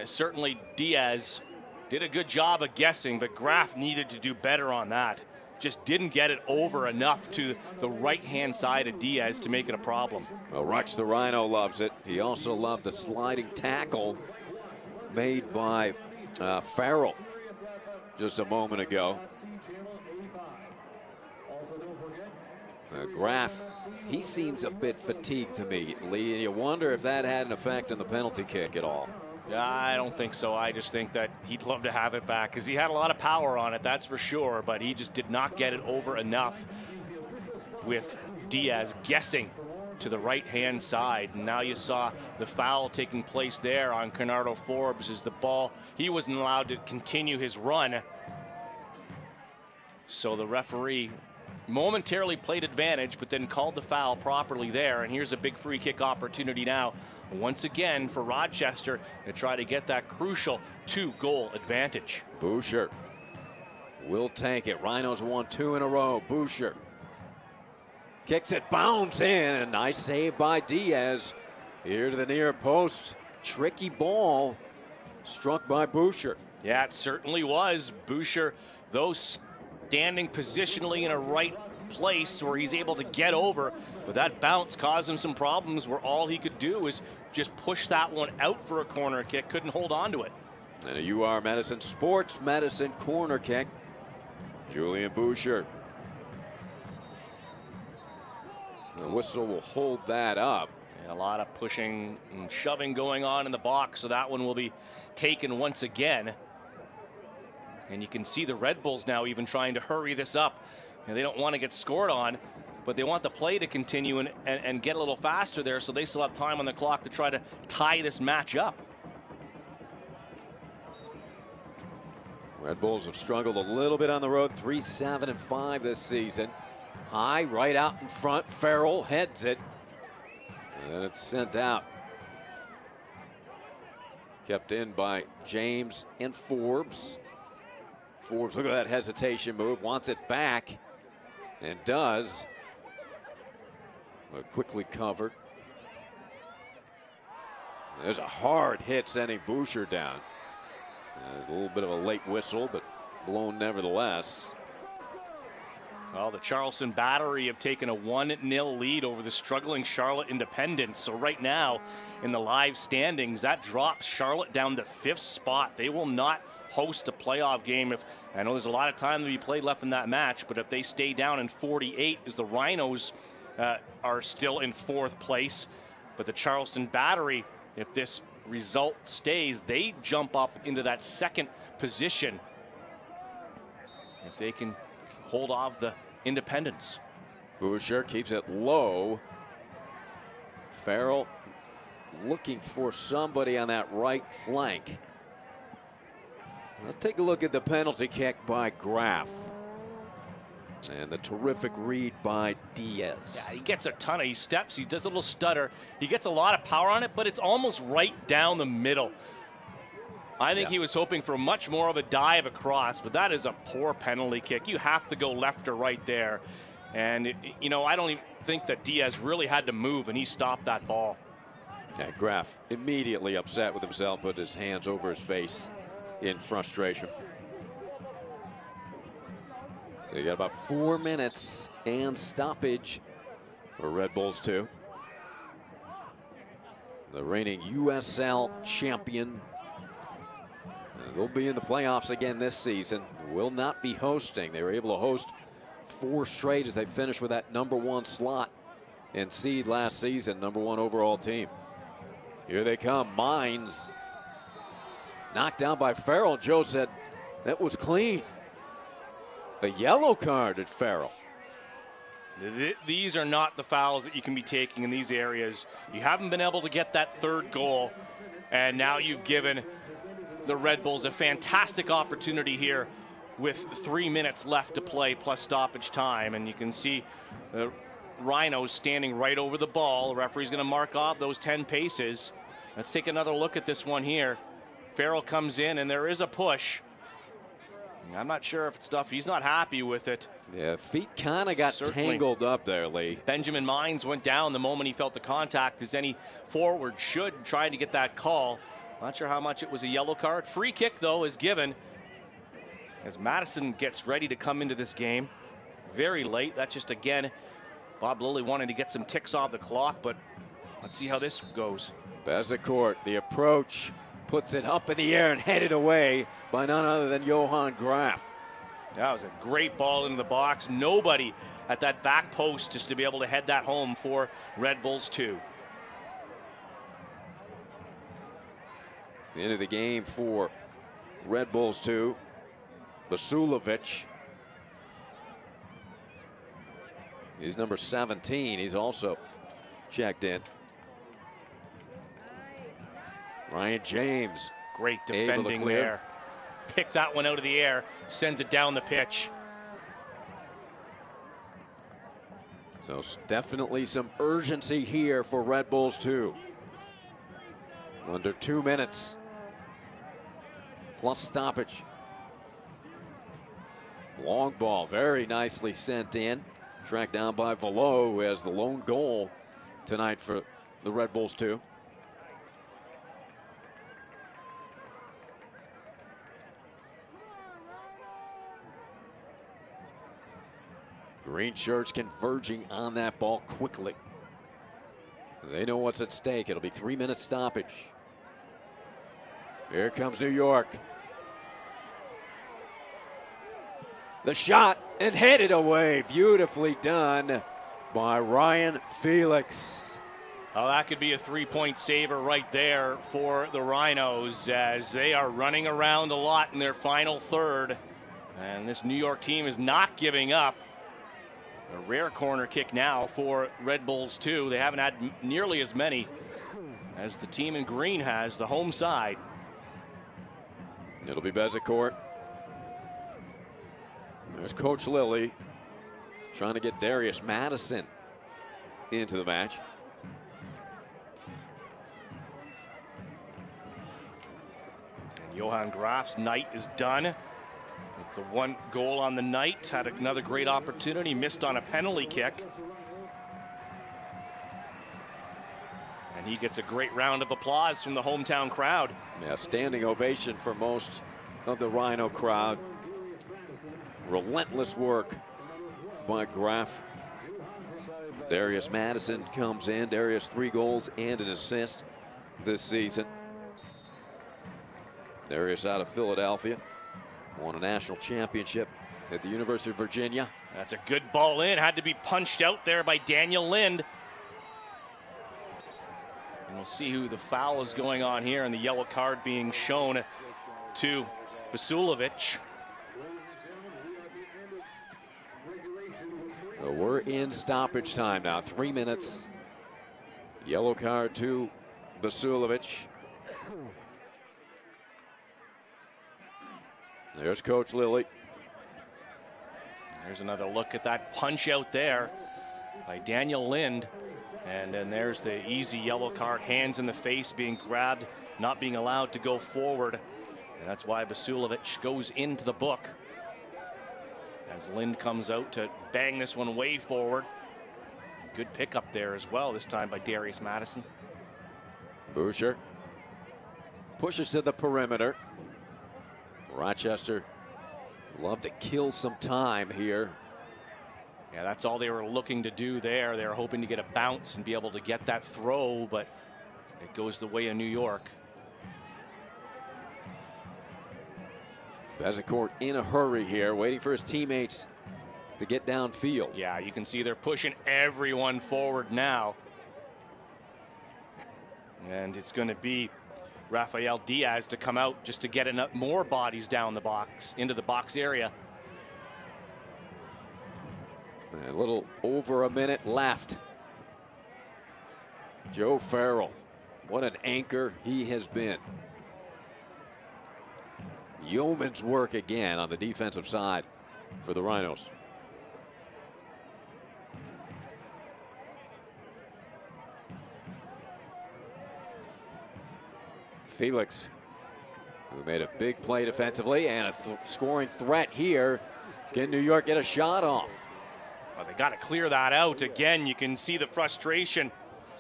certainly Diaz did a good job of guessing, but Graf needed to do better on that. Just didn't get it over enough to the right-hand side of Diaz to make it a problem. Well, Rux the Rhino loves it. He also loved the sliding tackle made by Farrell just a moment ago. Graf, he seems a bit fatigued to me, Lee, and you wonder if that had an effect on the penalty kick at all. Yeah, I don't think so. I just think that he'd love to have it back because he had a lot of power on it, that's for sure, but he just did not get it over enough with Diaz guessing to the right-hand side. And now you saw the foul taking place there on Canardo Forbes as the ball, he wasn't allowed to continue his run. So the referee momentarily played advantage, but then called the foul properly there. And here's a big free kick opportunity now, once again for Rochester, to try to get that crucial 2-goal advantage. Boucher will tank it. Rhinos won 2 in a row. Boucher kicks it, bounds in, and nice save by Diaz. Here to the near post. Tricky ball struck by Boucher. Yeah, it certainly was. Boucher, though standing positionally in a right place where he's able to get over, but that bounce caused him some problems where all he could do is just push that one out for a corner kick, couldn't hold on to it. And a UR Medicine Sports Medicine corner kick. Julian Boucher. The whistle will hold that up. And a lot of pushing and shoving going on in the box, so that one will be taken once again. And you can see the Red Bulls now even trying to hurry this up. And they don't want to get scored on, but they want the play to continue and get a little faster there, so they still have time on the clock to try to tie this match up. Red Bulls have struggled a little bit on the road, 3-7-5 this season. High, right out in front. Farrell heads it, and then it's sent out. Kept in by James and Forbes. Forbes, look at that hesitation move, wants it back, and does. But quickly covered. There's a hard hit sending Boucher down. There's a little bit of a late whistle, but blown nevertheless. Well, the Charleston Battery have taken a 1-0 lead over the struggling Charlotte Independents. So right now in the live standings, that drops Charlotte down to 5th spot. They will not host a playoff game. If I know there's a lot of time to be played left in that match, but if they stay down in 48, as the Rhinos are still in 4th place, but the Charleston Battery, if this result stays, they jump up into that 2nd position if they can hold off the Independents. Boucher keeps it low. Farrell looking for somebody on that right flank. Let's take a look at the penalty kick by Graf. And the terrific read by Diaz. Yeah, he gets a ton of, he steps, he does a little stutter. He gets a lot of power on it, but it's almost right down the middle. I think he was hoping for much more of a dive across, but that is a poor penalty kick. You have to go left or right there. And, you know, I don't even think that Diaz really had to move, and he stopped that ball. And Graf immediately upset with himself, put his hands over his face in frustration. So you got about 4 minutes and stoppage for Red Bulls 2. The reigning USL champion. They'll be in the playoffs again this season. Will not be hosting. They were able to host 4 straight as they finished with that #1 slot and seed last season, #1 overall team. Here they come. Mines knocked down by Farrell. Joe said that was clean. A yellow card at Farrell. These are not the fouls that you can be taking in these areas. You haven't been able to get that 3rd goal, and now you've given the Red Bulls a fantastic opportunity here with 3 minutes left to play plus stoppage time. And you can see the Rhinos standing right over the ball. The referee's going to mark off those 10 paces. Let's take another look at this one here. Farrell comes in, and there is a push. I'm not sure if it's stuff. He's not happy with it. Yeah, feet kind of got tangled up there, Lee. Benjamin Mines went down the moment he felt the contact, as any forward should, trying to get that call. Not sure how much it was a yellow card. Free kick, though, is given as Madison gets ready to come into this game. Very late. That's just, again, Bob Lilly wanting to get some ticks off the clock, but let's see how this goes. Bezecourt, the approach, puts it up in the air and headed away by none other than Johan Graf. That was a great ball into the box. Nobody at that back post just to be able to head that home for Red Bulls 2. The end of the game for Red Bulls 2. Basulovic. He's number 17. He's also checked in. Ryan James. Great defending there. Pick that one out of the air, sends it down the pitch. So definitely some urgency here for Red Bulls 2. Under 2 minutes. Plus stoppage. Long ball, very nicely sent in. Tracked down by Velo, who has the lone goal tonight for the Red Bulls 2. Green shirts converging on that ball quickly. They know what's at stake. It'll be 3 minute stoppage. Here comes New York. The shot and headed away. Beautifully done by Ryan Felix. Oh, that could be a 3-point saver right there for the Rhinos, as they are running around a lot in their final third. And this New York team is not giving up. A rare corner kick now for Red Bulls 2. They haven't had nearly as many as the team in green has, the home side. It'll be Bezecourt. There's Coach Lilly trying to get Darius Madison into the match. And Johan Graf's night is done. With the 1 goal on the night, had another great opportunity, missed on a penalty kick. And he gets a great round of applause from the hometown crowd. Yeah, standing ovation for most of the Rhino crowd. Relentless work by Graf. Darius Madison comes in. Darius 3 goals and an assist this season. Darius out of Philadelphia. Won a national championship at the University of Virginia. That's a good ball in. Had to be punched out there by Daniel Lind. And we'll see who the foul is going on here, and the yellow card being shown to Basulovic. So we're in stoppage time now. 3 minutes. Yellow card to Basulovic. There's Coach Lilly. There's another look at that punch out there by Daniel Lind. And then there's the easy yellow card, hands in the face, being grabbed, not being allowed to go forward. And that's why Vasiljevic goes into the book. As Lind comes out to bang this one way forward. Good pickup there as well, this time by Darius Madison. Boucher pushes to the perimeter. Rochester love to kill some time here. Yeah, that's all they were looking to do there. They were hoping to get a bounce and be able to get that throw, but it goes the way of New York. Bezecourt in a hurry here, waiting for his teammates to get downfield. Yeah, you can see they're pushing everyone forward now. And it's going to be Rafael Diaz to come out just to get more bodies down the box, into the box area. A little over a minute left. Joe Farrell, what an anchor he has been. Yeoman's work again on the defensive side for the Rhinos. Felix, who made a big play defensively and a scoring threat here. Can New York get a shot off? Well, they got to clear that out. Again, you can see the frustration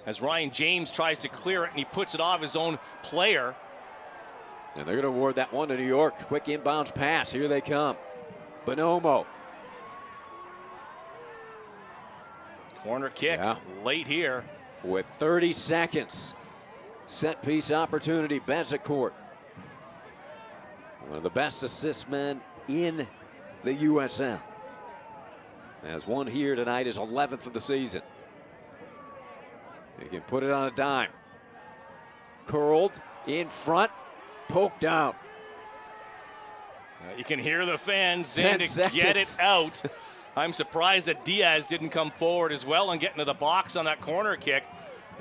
as Ryan James tries to clear it, and he puts it off his own player. And they're going to award that one to New York. Quick inbounds pass. Here they come. Bonomo. Corner kick late here. With 30 seconds. Set piece opportunity. Bezecourt, one of the best assist men in the USL. Has one here tonight, his 11th of the season. He can put it on a dime. Curled in front, poked out. You can hear the fans saying to get it out. I'm surprised that Diaz didn't come forward as well and get into the box on that corner kick.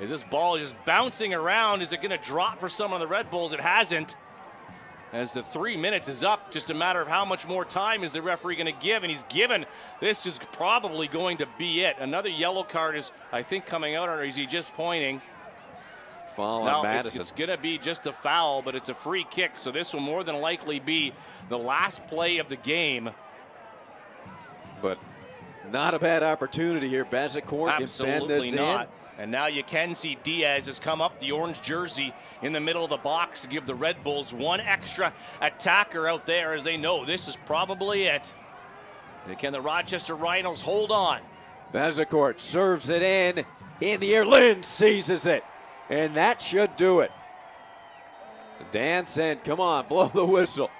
Is this ball just bouncing around? Is it going to drop for some of the Red Bulls? It hasn't. As the 3 minutes is up, just a matter of how much more time is the referee going to give, and he's given. This is probably going to be it. Another yellow card is, I think, coming out, or is he just pointing? Foul on Madison. It's going to be just a foul, but it's a free kick, so this will more than likely be the last play of the game. But not a bad opportunity here. Bezecourt can bend this in. And now you can see Diaz has come up, the orange jersey in the middle of the box to give the Red Bulls one extra attacker out there, as they know this is probably it. And can the Rochester Rhinos hold on? Bezecourt serves it in the air. Lind seizes it, and that should do it. Dan said, come on, blow the whistle.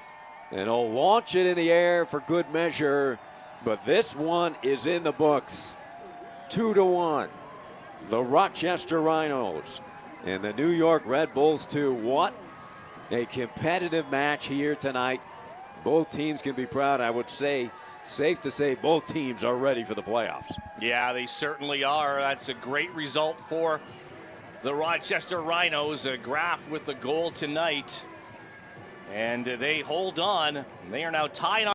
And he'll launch it in the air for good measure, but this one is in the books. 2-1. The Rochester Rhinos and the New York Red Bulls too. What a competitive match here tonight. Both teams can be proud. I would say, safe to say, both teams are ready for the playoffs. Yeah, they certainly are. That's a great result for the Rochester Rhinos. Graf with the goal tonight. And they hold on. They are now tied on.